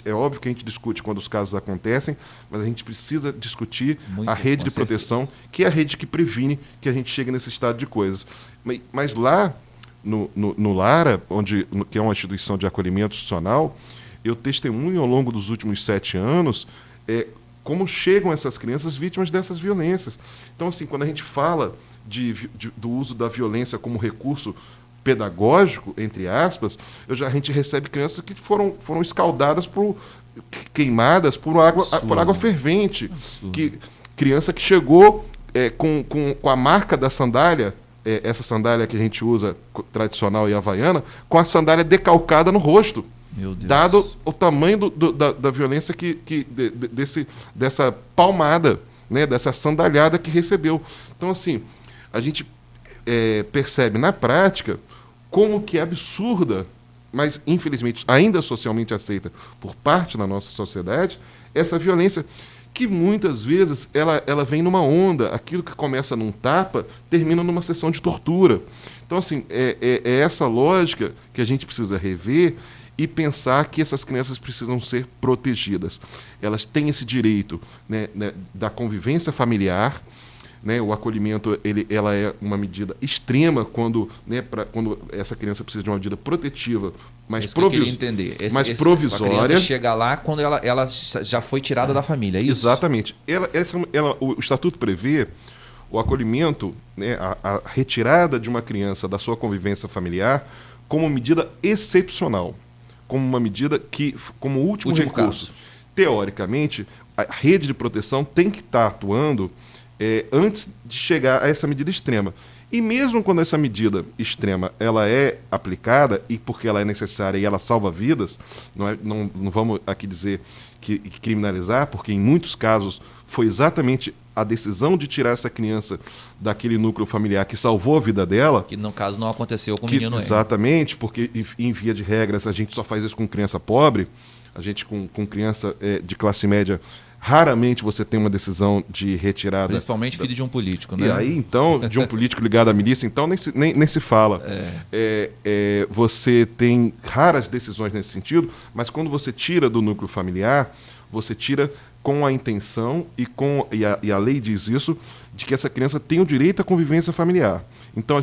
É óbvio que a gente discute quando os casos acontecem, mas a gente precisa discutir a rede de proteção, que é a rede que previne que a gente chegue nesse estado de coisas. Mas lá no Lara, que é uma instituição de acolhimento institucional, eu testemunho ao longo dos últimos 7 anos como chegam essas crianças vítimas dessas violências. Então, assim, quando a gente fala do uso da violência como recurso pedagógico, entre aspas, a gente recebe crianças que foram escaldadas queimadas por água fervente. Criança que chegou com a marca da sandália, essa sandália que a gente usa, tradicional e havaiana, com a sandália decalcada no rosto. Meu Deus. Dado o tamanho da violência dessa palmada, né, dessa sandalhada que recebeu. Então, assim, a gente percebe na prática como que é absurda, mas infelizmente ainda socialmente aceita por parte da nossa sociedade, essa violência que muitas vezes ela vem numa onda, aquilo que começa num tapa termina numa sessão de tortura. Então, assim, é essa lógica que a gente precisa rever e pensar que essas crianças precisam ser protegidas. Elas têm esse direito, né, da convivência familiar, né, o acolhimento ela é uma medida extrema quando essa criança precisa de uma medida protetiva, mas provisória. A criança chega lá quando ela já foi tirada da família, é isso? Exatamente. O Estatuto prevê o acolhimento, né, a retirada de uma criança da sua convivência familiar como medida excepcional, como uma medida como último recurso. Caso. Teoricamente, a rede de proteção tem que estar atuando antes de chegar a essa medida extrema. E mesmo quando essa medida extrema ela é aplicada, e porque ela é necessária e ela salva vidas, não vamos aqui dizer que criminalizar, porque em muitos casos foi exatamente a decisão de tirar essa criança daquele núcleo familiar que salvou a vida dela. Que no caso não aconteceu com o menino. Exatamente, porque em via de regras a gente só faz isso com criança pobre, a gente com criança de classe média. Raramente você tem uma decisão de retirada. Principalmente filho de um político, né? E aí, então, de um político ligado à milícia, então nem se fala. Você tem raras decisões nesse sentido, mas quando você tira do núcleo familiar, você tira com a intenção e a lei diz isso, de que essa criança tem o direito à convivência familiar. Então,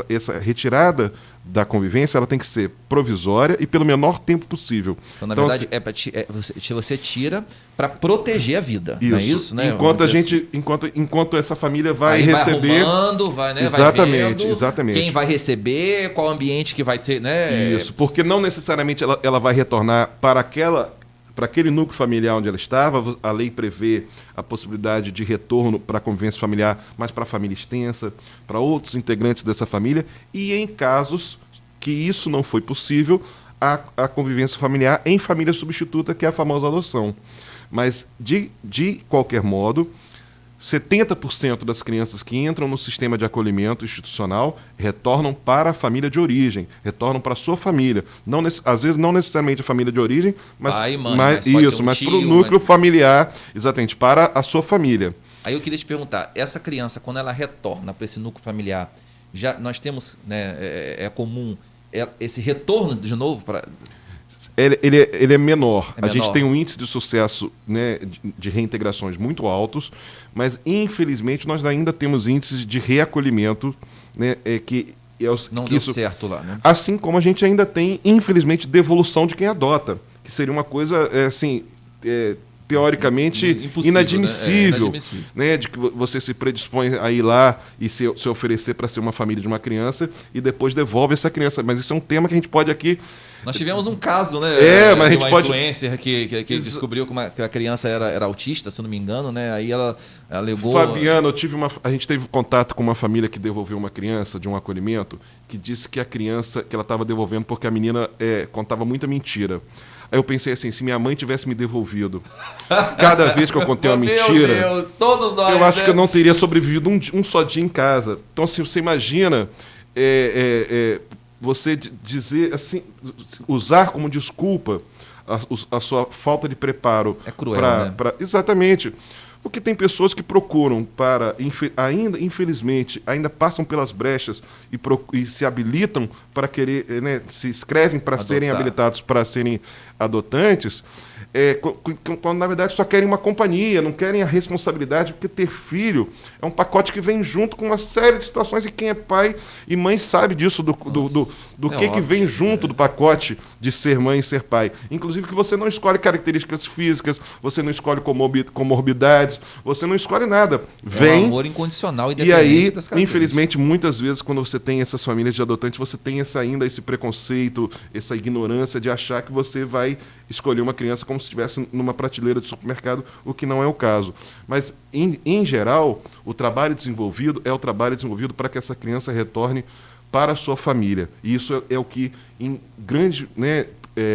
essa retirada da convivência ela tem que ser provisória e pelo menor tempo possível. Então, na verdade, você tira para proteger a vida. Isso. Não é isso, né? Enquanto essa família vai receber. Vai arrumando, vai vendo exatamente. Quem vai receber, qual ambiente que vai ter, né? Isso, porque não necessariamente ela vai retornar para aquele núcleo familiar onde ela estava. A lei prevê a possibilidade de retorno para a convivência familiar, mas para a família extensa, para outros integrantes dessa família, e em casos que isso não foi possível, a convivência familiar em família substituta, que é a famosa adoção. Mas, de qualquer modo, 70% das crianças que entram no sistema de acolhimento institucional retornam para a família de origem, retornam para a sua família. Não, às vezes não necessariamente a família de origem, mas, pai, mãe, mas para o núcleo familiar, exatamente, para a sua família. Aí eu queria te perguntar, essa criança, quando ela retorna para esse núcleo familiar, já nós temos, né, é comum esse retorno de novo para... Ele é menor. É a gente tem um índice de sucesso, né, de reintegrações muito altos, mas infelizmente nós ainda temos índices de reacolhimento, né, não deu certo lá, né? Assim como a gente ainda tem, infelizmente, devolução de quem adota, que seria uma coisa teoricamente impossível, inadmissível, né, de que você se predispõe a ir lá e se oferecer para ser uma família de uma criança e depois devolve essa criança. Mas isso é um tema que a gente pode aqui... Nós tivemos um caso, né? Mas a gente pode... influencer que descobriu que a criança era autista, se não me engano, né? Aí ela alegou... Fabiano, a gente teve contato com uma família que devolveu uma criança de um acolhimento, que disse que a criança, que ela estava devolvendo porque a menina contava muita mentira. Aí eu pensei assim, se minha mãe tivesse me devolvido cada vez que eu contei uma mentira, meu Deus, todos nós, eu acho que eu não teria sobrevivido um só dia em casa. Então, assim, você imagina você dizer assim, usar como desculpa a sua falta de preparo. É cruel, né? Exatamente. Porque tem pessoas que procuram ainda, infelizmente, ainda passam pelas brechas e se habilitam para querer, né, se inscrevem para serem habilitados para serem adotantes, quando na verdade só querem uma companhia, não querem a responsabilidade, porque ter filho é um pacote que vem junto com uma série de situações, e quem é pai e mãe sabe disso, do que vem junto do pacote de ser mãe e ser pai. Inclusive que você não escolhe características físicas, você não escolhe comorbidades, você não escolhe nada. Vem. Um amor incondicional, e aí, infelizmente, muitas vezes, quando você tem essas famílias de adotantes, você tem ainda esse preconceito, essa ignorância de achar que você vai escolher uma criança como se estivesse numa prateleira de supermercado, o que não é o caso. Mas, em geral, o trabalho desenvolvido é o trabalho desenvolvido para que essa criança retorne para a sua família. E isso é o que, em grande, né,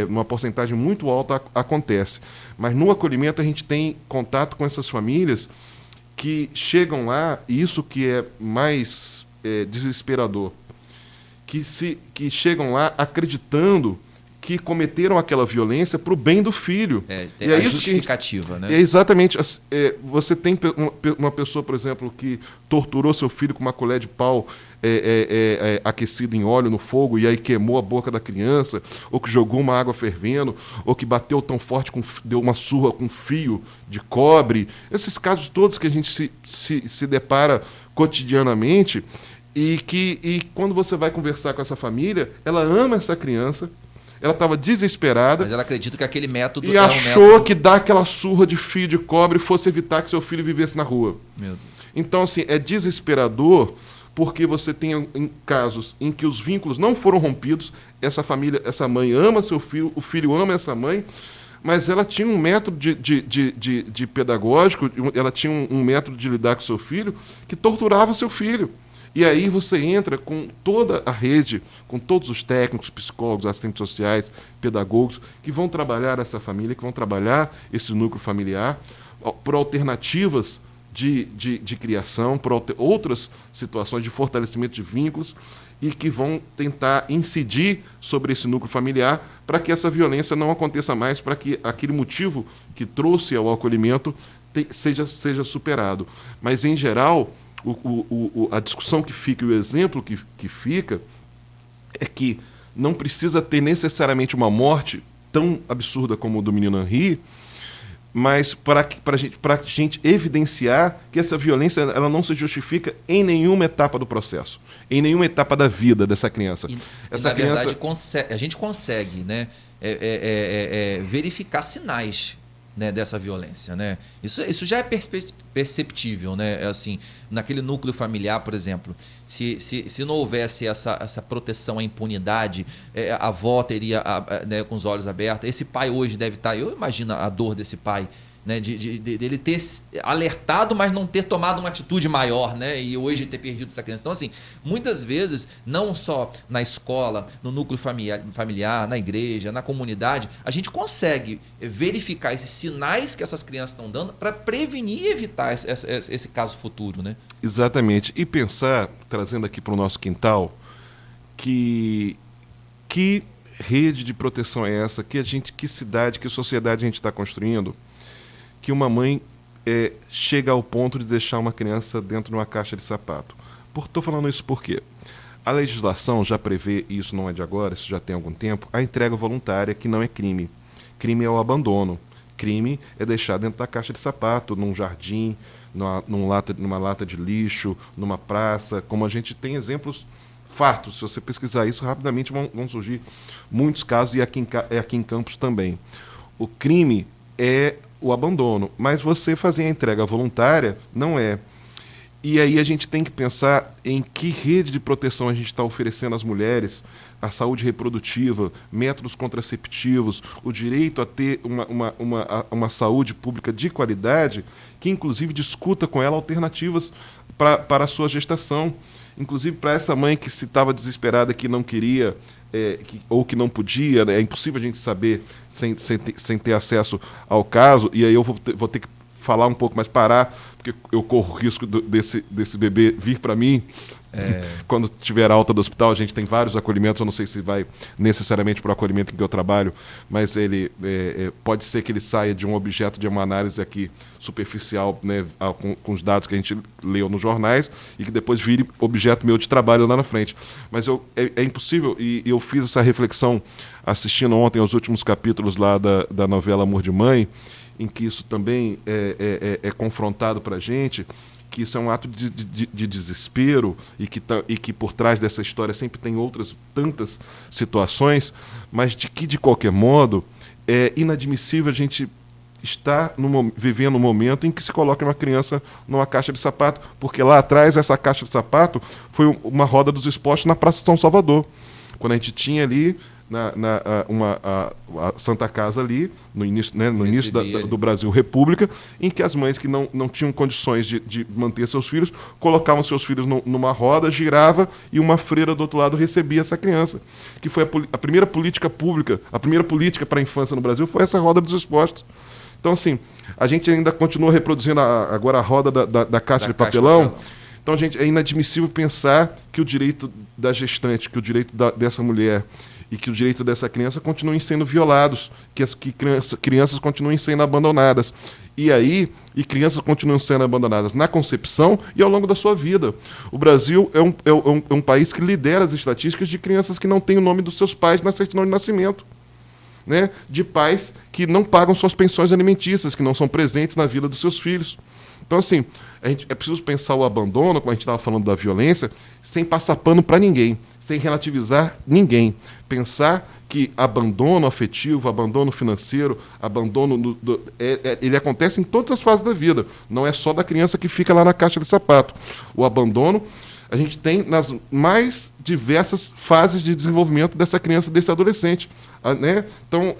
uma porcentagem muito alta, acontece. Mas no acolhimento a gente tem contato com essas famílias que chegam lá, e isso que é mais desesperador, que chegam lá acreditando que cometeram aquela violência para o bem do filho. E é justificativa, né? Exatamente. Você tem uma pessoa, por exemplo, que torturou seu filho com uma colher de pau aquecido em óleo no fogo e aí queimou a boca da criança, ou que jogou uma água fervendo, ou que bateu tão forte, deu uma surra com fio de cobre. Esses casos todos que a gente se depara cotidianamente e quando você vai conversar com essa família, ela ama essa criança, ela estava desesperada. Mas ela acredita que aquele método... E achou que dar aquela surra de fio de cobre fosse evitar que seu filho vivesse na rua. Meu Deus. Então, assim, é desesperador porque você tem casos em que os vínculos não foram rompidos, essa família, essa mãe ama seu filho, o filho ama essa mãe, mas ela tinha um método de pedagógico, ela tinha um método de lidar com seu filho que torturava seu filho. E aí você entra com toda a rede, com todos os técnicos, psicólogos, assistentes sociais, pedagogos, que vão trabalhar essa família, que vão trabalhar esse núcleo familiar, por alternativas de criação, por outras situações de fortalecimento de vínculos, e que vão tentar incidir sobre esse núcleo familiar para que essa violência não aconteça mais, para que aquele motivo que trouxe ao acolhimento seja superado. Mas, em geral, a discussão que fica e o exemplo que fica é que não precisa ter necessariamente uma morte tão absurda como o do menino Henri, mas para a gente evidenciar que essa violência ela não se justifica em nenhuma etapa do processo, em nenhuma etapa da vida dessa criança. Na verdade, a gente consegue, né, verificar sinais, né, dessa violência, né? Isso já é perceptível, né? Assim, naquele núcleo familiar, por exemplo, se não houvesse essa proteção à impunidade, a avó teria, né, com os olhos abertos. Esse pai hoje deve estar... Eu imagino a dor desse pai né, dele ter alertado, mas não ter tomado uma atitude maior, né, e hoje ter perdido essa criança. Então, assim, muitas vezes, não só na escola, no núcleo familiar, na igreja, na comunidade, a gente consegue verificar esses sinais que essas crianças estão dando para prevenir e evitar esse caso futuro, né? Exatamente. E pensar, trazendo aqui para o nosso quintal, que rede de proteção é essa, que cidade, que sociedade a gente está construindo, que uma mãe chega ao ponto de deixar uma criança dentro de uma caixa de sapato. Estou falando isso porque a legislação já prevê, e isso não é de agora, isso já tem algum tempo, a entrega voluntária, que não é crime. Crime é o abandono. Crime é deixar dentro da caixa de sapato, num jardim, numa lata de lixo, numa praça, como a gente tem exemplos fartos. Se você pesquisar isso, rapidamente vão surgir muitos casos, e aqui em Campos também. O crime é o abandono, mas você fazer a entrega voluntária não é. E aí a gente tem que pensar em que rede de proteção a gente está oferecendo às mulheres, a saúde reprodutiva, métodos contraceptivos, o direito a ter uma saúde pública de qualidade, que inclusive discuta com ela alternativas para a sua gestação. Inclusive para essa mãe que se estava desesperada, que não queria ou que não podia, né? É impossível a gente saber sem ter acesso ao caso, e aí eu vou ter que falar um pouco, mas parar, porque eu corro o risco desse bebê vir para mim. Quando tiver alta do hospital, a gente tem vários acolhimentos, eu não sei se vai necessariamente para o acolhimento em que eu trabalho, mas ele pode ser que ele saia de um objeto de uma análise aqui superficial, né, com os dados que a gente leu nos jornais, e que depois vire objeto meu de trabalho lá na frente. Mas é impossível, e eu fiz essa reflexão assistindo ontem aos últimos capítulos lá da novela Amor de Mãe, em que isso também é confrontado para a gente, que isso é um ato de desespero, e que por trás dessa história sempre tem outras tantas situações, mas de qualquer modo, é inadmissível a gente estar vivendo um momento em que se coloca uma criança numa caixa de sapato, porque lá atrás essa caixa de sapato foi uma roda dos esportes na Praça São Salvador, quando a gente tinha ali a Santa Casa ali, no início, né, do Brasil República, em que as mães que não tinham condições de manter seus filhos, colocavam seus filhos numa roda, girava, e uma freira do outro lado recebia essa criança. Que foi a primeira política pública, a primeira política para a infância no Brasil foi essa roda dos esportes. Então, assim, a gente ainda continua reproduzindo agora a roda da caixa de papelão. Então, gente, é inadmissível pensar que o direito da gestante, que o direito dessa mulher e que o direito dessa criança continuem sendo violados, que crianças continuem sendo abandonadas. E crianças continuam sendo abandonadas na concepção e ao longo da sua vida. O Brasil é um país que lidera as estatísticas de crianças que não têm o nome dos seus pais na certidão de nascimento, né? De pais que não pagam suas pensões alimentícias, que não são presentes na vida dos seus filhos. Então, assim, é preciso pensar o abandono, como a gente estava falando da violência, sem passar pano para ninguém, sem relativizar ninguém. Pensar que abandono afetivo, abandono financeiro, abandono ele acontece em todas as fases da vida. Não é só da criança que fica lá na caixa de sapato. O abandono a gente tem nas mais diversas fases de desenvolvimento dessa criança, desse adolescente, né? Então,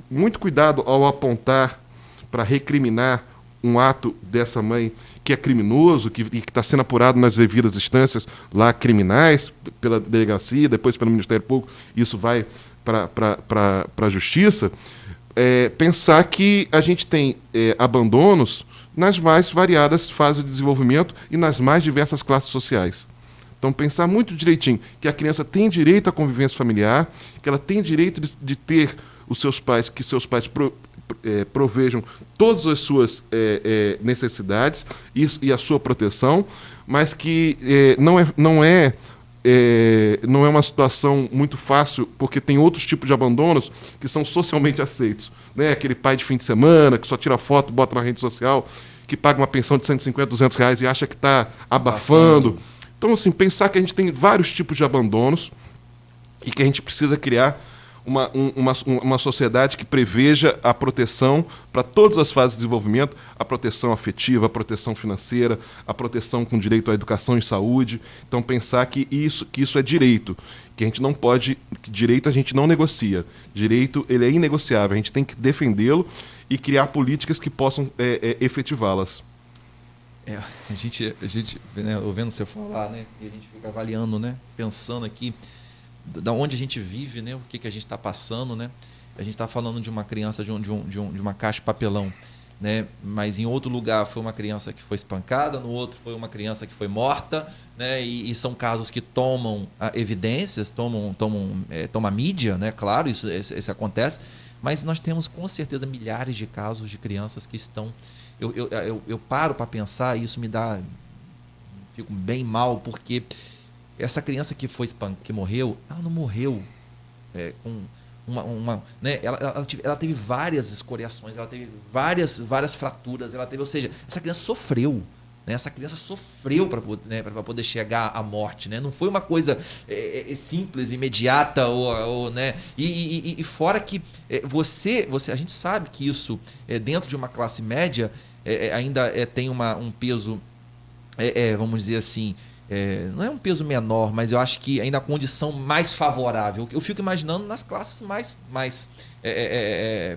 muito cuidado ao apontar para recriminar um ato dessa mãe que é criminoso, que está sendo apurado nas devidas instâncias lá criminais, pela delegacia, depois pelo Ministério Público, isso vai para a Justiça. Pensar que a gente tem abandonos nas mais variadas fases de desenvolvimento e nas mais diversas classes sociais. Então, pensar muito direitinho que a criança tem direito à convivência familiar, que ela tem direito de ter os seus pais, que seus pais provejam todas as suas necessidades e a sua proteção, mas que não é uma situação muito fácil, porque tem outros tipos de abandonos que são socialmente aceitos, né? Aquele pai de fim de semana que só tira foto, bota na rede social, que paga uma pensão de 150, 200 reais e acha que está abafando. Então, assim, pensar que a gente tem vários tipos de abandonos e que a gente precisa criar uma sociedade que preveja a proteção para todas as fases de desenvolvimento, a proteção afetiva, a proteção financeira, a proteção com direito à educação e saúde. Então, pensar que isso é direito, que a gente não pode, que direito a gente não negocia. Direito, ele é inegociável, a gente tem que defendê-lo e criar políticas que possam efetivá-las. A gente né, ouvindo você falar, né, e a gente fica avaliando, né, pensando aqui da onde a gente vive, né, o que a gente está passando, né. A gente está falando de uma criança de uma caixa de papelão, né, mas em outro lugar foi uma criança que foi espancada, no outro foi uma criança que foi morta, né, e são casos que tomam evidências, toma mídia, né, claro, isso acontece, mas nós temos com certeza milhares de casos de crianças que estão... Eu paro para pensar e isso me dá... Fico bem mal, porque essa criança que morreu, ela não morreu com né? Ela teve várias escoriações, ela teve várias fraturas, ou seja, essa criança sofreu. Né? Essa criança sofreu para poder chegar à morte. Né? Não foi uma coisa simples, imediata, né? E fora que a gente sabe que isso, dentro de uma classe média, ainda tem um peso, vamos dizer assim, não é um peso menor, mas eu acho que ainda a condição mais favorável. Eu fico imaginando nas classes mais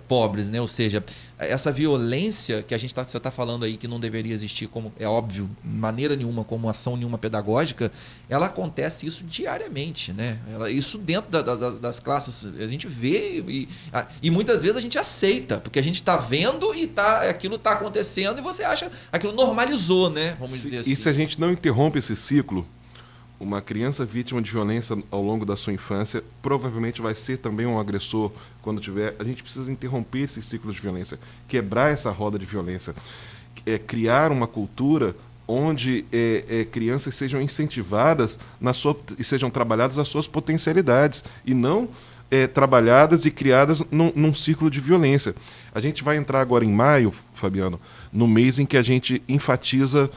pobres, né? Ou seja, essa violência que você está falando aí que não deveria existir, como é óbvio, de maneira nenhuma, como ação nenhuma pedagógica, ela acontece isso diariamente, né? Isso dentro das classes a gente vê e muitas vezes a gente aceita, porque a gente está vendo e aquilo está acontecendo e você acha aquilo normalizou, né? Vamos dizer assim. E se a gente não interrompe esse ciclo, uma criança vítima de violência ao longo da sua infância provavelmente vai ser também um agressor quando tiver. A gente precisa interromper esse ciclo de violência, quebrar essa roda de violência, criar uma cultura onde crianças sejam incentivadas e sejam trabalhadas as suas potencialidades e não trabalhadas e criadas num ciclo de violência. A gente vai entrar agora em maio, Fabiano, no mês em que a gente enfatiza,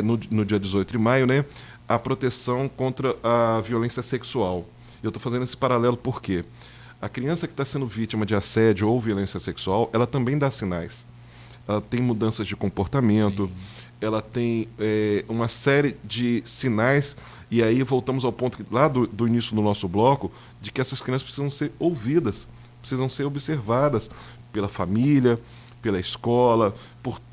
no dia 18 de maio, né, a proteção contra a violência sexual. Eu estou fazendo esse paralelo porque a criança que está sendo vítima de assédio ou violência sexual, ela também dá sinais. Ela tem mudanças de comportamento, sim, ela tem uma série de sinais, e aí voltamos ao ponto lá do início do nosso bloco, de que essas crianças precisam ser ouvidas, precisam ser observadas pela família, pela escola,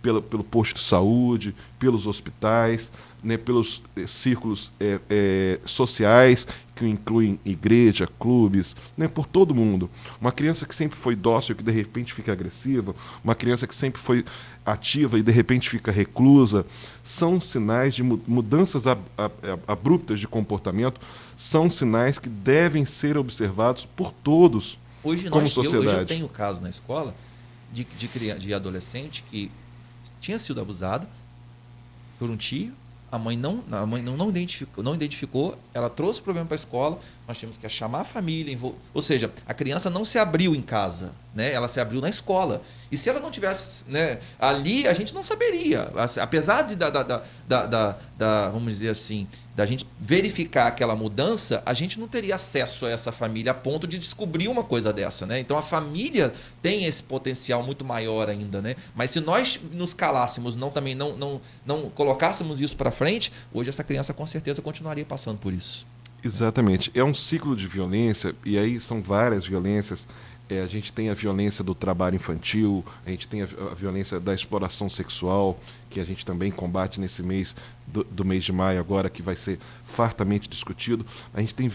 pelo posto de saúde, pelos hospitais, né, pelos círculos sociais, que incluem igreja, clubes, né, por todo mundo. Uma criança que sempre foi dócil, que de repente fica agressiva, uma criança que sempre foi ativa e de repente fica reclusa, são sinais de mudanças abruptas de comportamento, são sinais que devem ser observados por todos como sociedade. Hoje eu tenho caso na escola de adolescente que tinha sido abusada por um tio, a mãe não identificou, ela trouxe o problema para a escola, nós tínhamos que chamar a família, ou seja, a criança não se abriu em casa, né? Ela se abriu na escola. E se ela não tivesse, né, ali, a gente não saberia. Apesar de vamos dizer assim, da gente verificar aquela mudança, a gente não teria acesso a essa família a ponto de descobrir uma coisa dessa, né? Então a família tem esse potencial muito maior ainda, né? Mas se nós nos calássemos, não colocássemos isso para frente, hoje essa criança com certeza continuaria passando por isso. Exatamente. É um ciclo de violência, e aí são várias violências. A gente tem a violência do trabalho infantil, a gente tem a violência da exploração sexual, que a gente também combate nesse mês do mês de maio agora, que vai ser fartamente discutido. A gente tem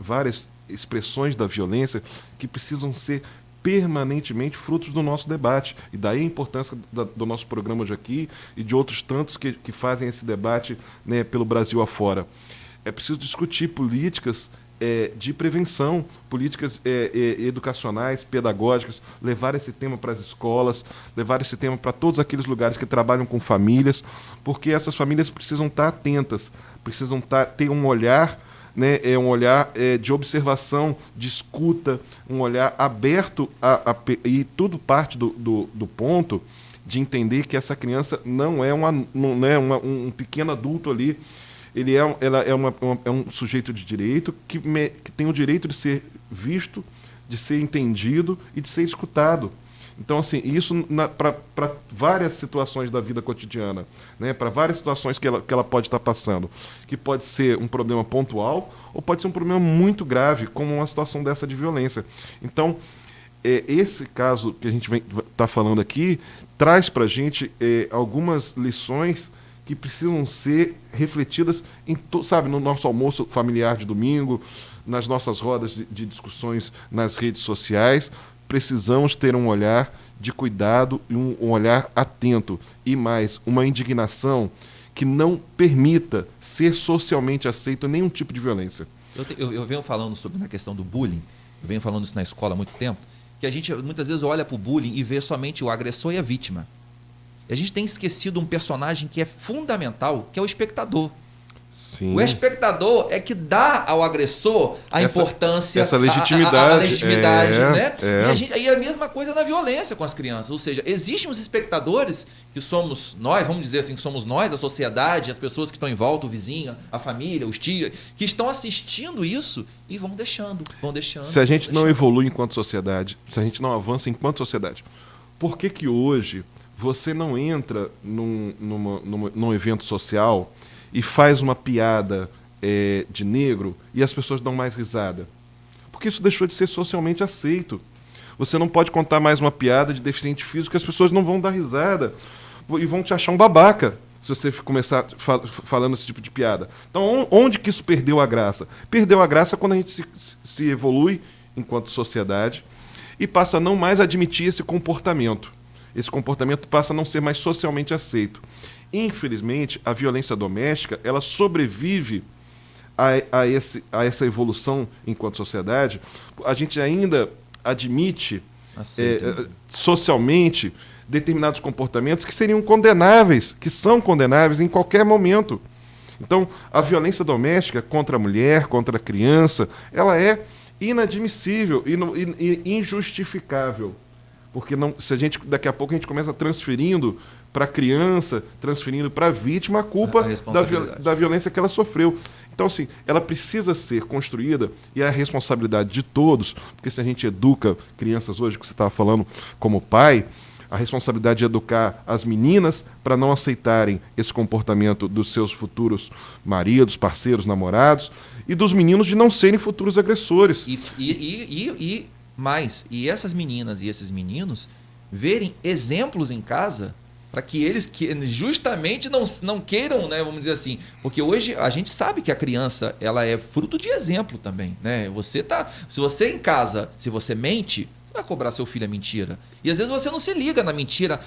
várias expressões da violência que precisam ser permanentemente frutos do nosso debate. E daí a importância do nosso programa hoje aqui e de outros tantos que fazem esse debate, né, pelo Brasil afora. É preciso discutir políticas de prevenção, políticas educacionais, pedagógicas, levar esse tema para as escolas, levar esse tema para todos aqueles lugares que trabalham com famílias, porque essas famílias precisam estar atentas, precisam ter um olhar, né, um olhar de observação, de escuta, um olhar aberto, e tudo parte do ponto de entender que essa criança não é um pequeno adulto ali, ela é um sujeito de direito que tem o direito de ser visto, de ser entendido e de ser escutado. Então, assim, isso para várias situações da vida cotidiana, né? Para várias situações que ela pode estar passando, que pode ser um problema pontual ou pode ser um problema muito grave, como uma situação dessa de violência. Então, esse caso que a gente está falando aqui traz para a gente algumas lições que precisam ser refletidas no nosso almoço familiar de domingo, nas nossas rodas de discussões nas redes sociais. Precisamos ter um olhar de cuidado e um olhar atento e mais, uma indignação que não permita ser socialmente aceito nenhum tipo de violência. Eu venho falando sobre a questão do bullying, eu venho falando isso na escola há muito tempo, que a gente muitas vezes olha para o bullying e vê somente o agressor e a vítima. E a gente tem esquecido um personagem que é fundamental, que é o espectador. Sim. O espectador é que dá ao agressor a importância, essa legitimidade, a legitimidade, né? E a mesma coisa na violência com as crianças. Ou seja, existem os espectadores, que somos nós, vamos dizer assim, que somos nós, a sociedade, as pessoas que estão em volta, o vizinho, a família, os tios, que estão assistindo isso e vão deixando. Se a gente não evolui enquanto sociedade, se a gente não avança enquanto sociedade, por que hoje você não entra num evento social e faz uma piada de negro e as pessoas dão mais risada? Porque isso deixou de ser socialmente aceito. Você não pode contar mais uma piada de deficiente físico que as pessoas não vão dar risada e vão te achar um babaca se você começar falando esse tipo de piada. Então, onde que isso perdeu a graça? Perdeu a graça quando a gente se evolui enquanto sociedade e passa a não mais admitir esse comportamento. Esse comportamento passa a não ser mais socialmente aceito. Infelizmente, a violência doméstica ela sobrevive a essa evolução enquanto sociedade. A gente ainda admite socialmente determinados comportamentos que seriam condenáveis, que são condenáveis em qualquer momento. Então, a violência doméstica contra a mulher, contra a criança, ela é inadmissível e injustificável. Porque daqui a pouco a gente começa transferindo para a criança, transferindo para a vítima a culpa da violência que ela sofreu. Então, assim, ela precisa ser construída e é a responsabilidade de todos, porque se a gente educa crianças hoje, que você estava falando como pai, a responsabilidade de educar as meninas para não aceitarem esse comportamento dos seus futuros maridos, parceiros, namorados, e dos meninos de não serem futuros agressores. E essas meninas e esses meninos verem exemplos em casa para que eles justamente não queiram, né, vamos dizer assim, porque hoje a gente sabe que a criança ela é fruto de exemplo também, né? Se você em casa, se você mente, você vai cobrar seu filho a mentira. E às vezes você não se liga na mentira.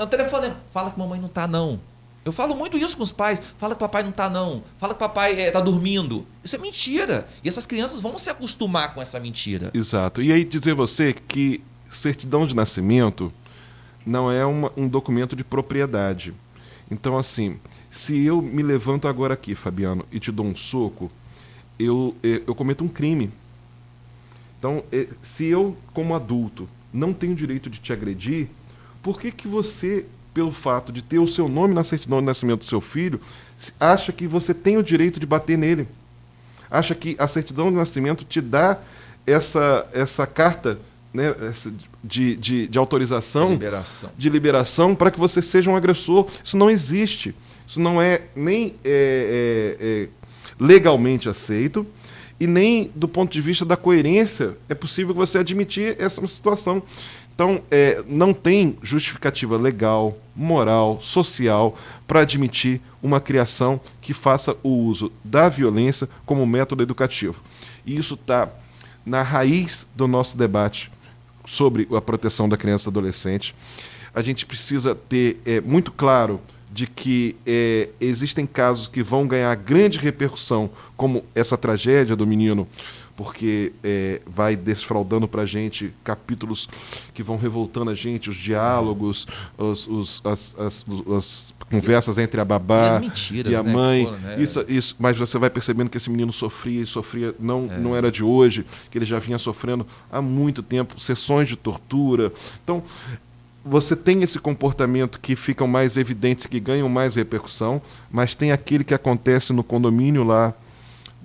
O telefone fala que mamãe não tá não. Eu falo muito isso com os pais. Fala que papai não tá não. Fala que papai tá dormindo. Isso é mentira. E essas crianças vão se acostumar com essa mentira. Exato. E aí dizer você que certidão de nascimento não é um documento de propriedade. Então, assim, se eu me levanto agora aqui, Fabiano, e te dou um soco, eu cometo um crime. Então, se eu, como adulto, não tenho direito de te agredir, por que você, pelo fato de ter o seu nome na certidão de nascimento do seu filho, acha que você tem o direito de bater nele? Acha que a certidão de nascimento te dá essa carta, né, de autorização, de liberação para que você seja um agressor? Isso não existe. Isso não é nem legalmente aceito e nem do ponto de vista da coerência é possível você admitir essa situação. Então, não tem justificativa legal, moral, social para admitir uma criação que faça o uso da violência como método educativo. E isso está na raiz do nosso debate sobre a proteção da criança e do adolescente. A gente precisa ter muito claro de que existem casos que vão ganhar grande repercussão, como essa tragédia do menino, porque vai desfraldando para a gente capítulos que vão revoltando a gente, os diálogos, as conversas entre a babá e a mãe. Isso, mas você vai percebendo que esse menino sofria, não era de hoje, que ele já vinha sofrendo há muito tempo, sessões de tortura. Então, você tem esse comportamento que ficam mais evidentes, que ganham mais repercussão, mas tem aquele que acontece no condomínio lá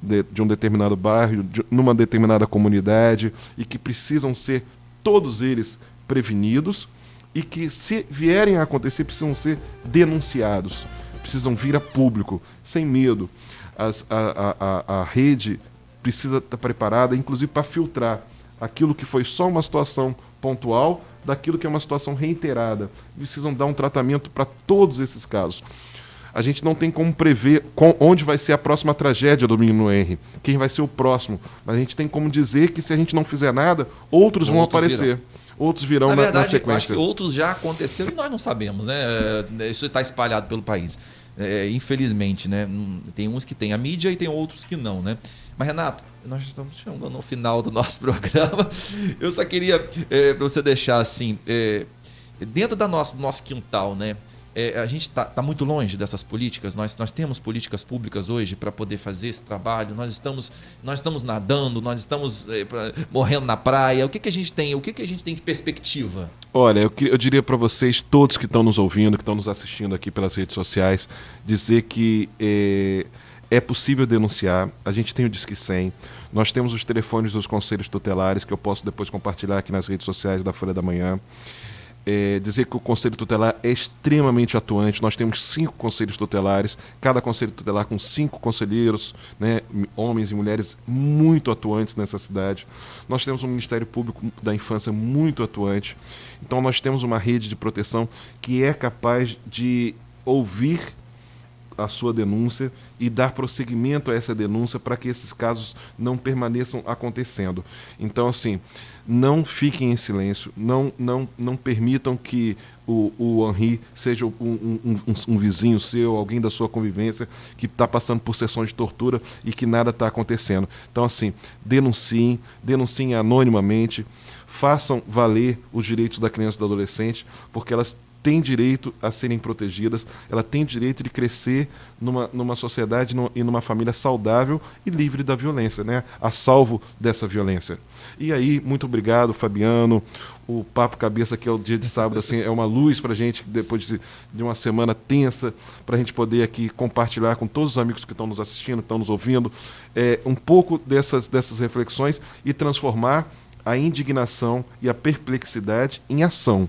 de um determinado bairro, numa determinada comunidade, e que precisam ser todos eles prevenidos, e que, se vierem a acontecer, precisam ser denunciados, precisam vir a público, sem medo. A rede precisa estar preparada, inclusive para filtrar aquilo que foi só uma situação pontual daquilo que é uma situação reiterada. Precisam dar um tratamento para todos esses casos. A gente não tem como prever onde vai ser a próxima tragédia do Menino Henry, quem vai ser o próximo, mas a gente tem como dizer que, se a gente não fizer nada, outros vão aparecer. Outros virão na sequência. Acho que outros já aconteceram e nós não sabemos, né? Isso está espalhado pelo país. Infelizmente, né? Tem uns que tem a mídia e tem outros que não, né? Mas, Renato, nós estamos chegando no final do nosso programa. Eu só queria, para você deixar assim, dentro do nosso quintal, né? A gente está muito longe dessas políticas. Nós temos políticas públicas hoje para poder fazer esse trabalho. Nós estamos nadando, nós estamos morrendo na praia. O que a gente tem? O que a gente tem de perspectiva? Olha, eu diria para vocês, todos que estão nos ouvindo, que estão nos assistindo aqui pelas redes sociais, dizer que é possível denunciar. A gente tem o Disque 100. Nós temos os telefones dos conselhos tutelares, que eu posso depois compartilhar aqui nas redes sociais da Folha da Manhã. Dizer que o Conselho Tutelar é extremamente atuante. Nós temos 5 conselhos tutelares, cada conselho tutelar com 5 conselheiros, né, homens e mulheres muito atuantes nessa cidade. Nós temos um Ministério Público da Infância muito atuante. Então nós temos uma rede de proteção que é capaz de ouvir a sua denúncia e dar prosseguimento a essa denúncia para que esses casos não permaneçam acontecendo. Então, assim, não fiquem em silêncio, não permitam que o Henry seja um vizinho seu, alguém da sua convivência que está passando por sessões de tortura e que nada está acontecendo. Então, assim, denunciem anonimamente, façam valer os direitos da criança e do adolescente, porque elas têm direito a serem protegidas, ela tem direito de crescer numa sociedade e numa família saudável e livre da violência, né? A salvo dessa violência. E aí, muito obrigado, Fabiano. O Papo Cabeça, que é o dia de sábado, assim, é uma luz para a gente, depois de uma semana tensa, para a gente poder aqui compartilhar com todos os amigos que estão nos assistindo, que estão nos ouvindo, um pouco dessas reflexões e transformar a indignação e a perplexidade em ação.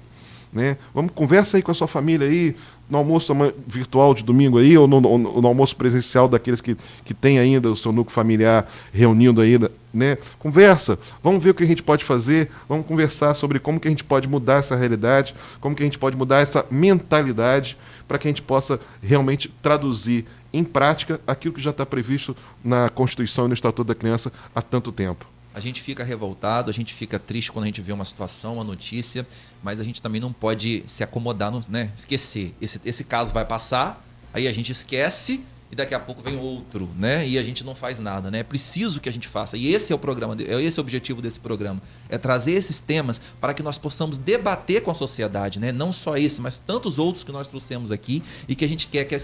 Né? Conversa aí com a sua família aí, no almoço virtual de domingo aí, ou no almoço presencial daqueles que tem ainda o seu núcleo familiar reunindo aí, né? Conversa, vamos ver o que a gente pode fazer, vamos conversar sobre como que a gente pode mudar essa realidade, como que a gente pode mudar essa mentalidade para que a gente possa realmente traduzir em prática aquilo que já está previsto na Constituição e no Estatuto da Criança há tanto tempo. A gente fica revoltado, a gente fica triste quando a gente vê uma situação, uma notícia, mas a gente também não pode se acomodar, né? Esquecer. Esse caso vai passar, aí a gente esquece e daqui a pouco vem outro, né? E a gente não faz nada, né? É preciso que a gente faça. E esse é o programa, esse é o objetivo desse programa. É trazer esses temas para que nós possamos debater com a sociedade, né? Não só esse, mas tantos outros que nós trouxemos aqui e que a gente quer que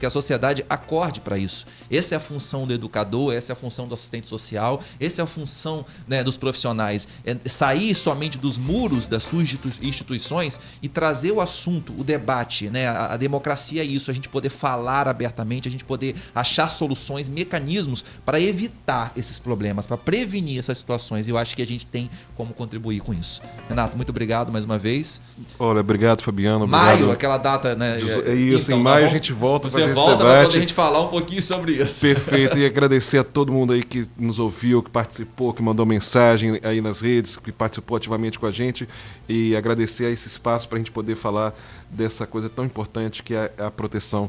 a sociedade acorde para isso. Essa é a função do educador, essa é a função do assistente social, essa é a função, né, dos profissionais. É sair somente dos muros das suas instituições e trazer o assunto, o debate, né? A democracia é isso, a gente poder falar abertamente, a gente poder achar soluções, mecanismos para evitar esses problemas, para prevenir essas situações. E eu acho que a gente tem como contribuir com isso. Renato, muito obrigado mais uma vez. Olha, obrigado, Fabiano. Maio, obrigado. Aquela data, né? É isso, então, em maio a gente volta a fazer esse debate. Para poder a gente falar um pouquinho sobre isso. Perfeito. E agradecer a todo mundo aí que nos ouviu, que participou, que mandou mensagem aí nas redes, que participou ativamente com a gente. E agradecer a esse espaço para a gente poder falar dessa coisa tão importante que é a proteção,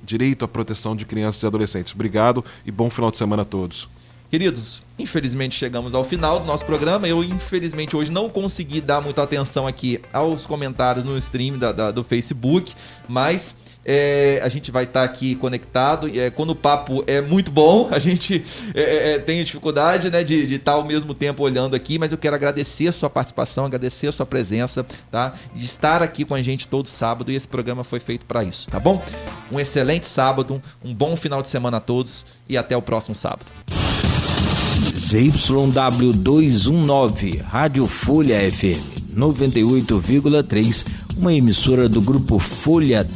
direito à proteção de crianças e adolescentes. Obrigado e bom final de semana a todos. Queridos, infelizmente chegamos ao final do nosso programa. Eu, infelizmente, hoje não consegui dar muita atenção aqui aos comentários no stream do Facebook, mas a gente vai estar aqui conectado. Quando o papo é muito bom, a gente tem dificuldade, né, de estar ao mesmo tempo olhando aqui, mas eu quero agradecer a sua participação, agradecer a sua presença, tá? De estar aqui com a gente todo sábado, e esse programa foi feito para isso, tá bom? Um excelente sábado, um bom final de semana a todos e até o próximo sábado. ZYW 219, Rádio Folha FM 98,3, uma emissora do grupo Folha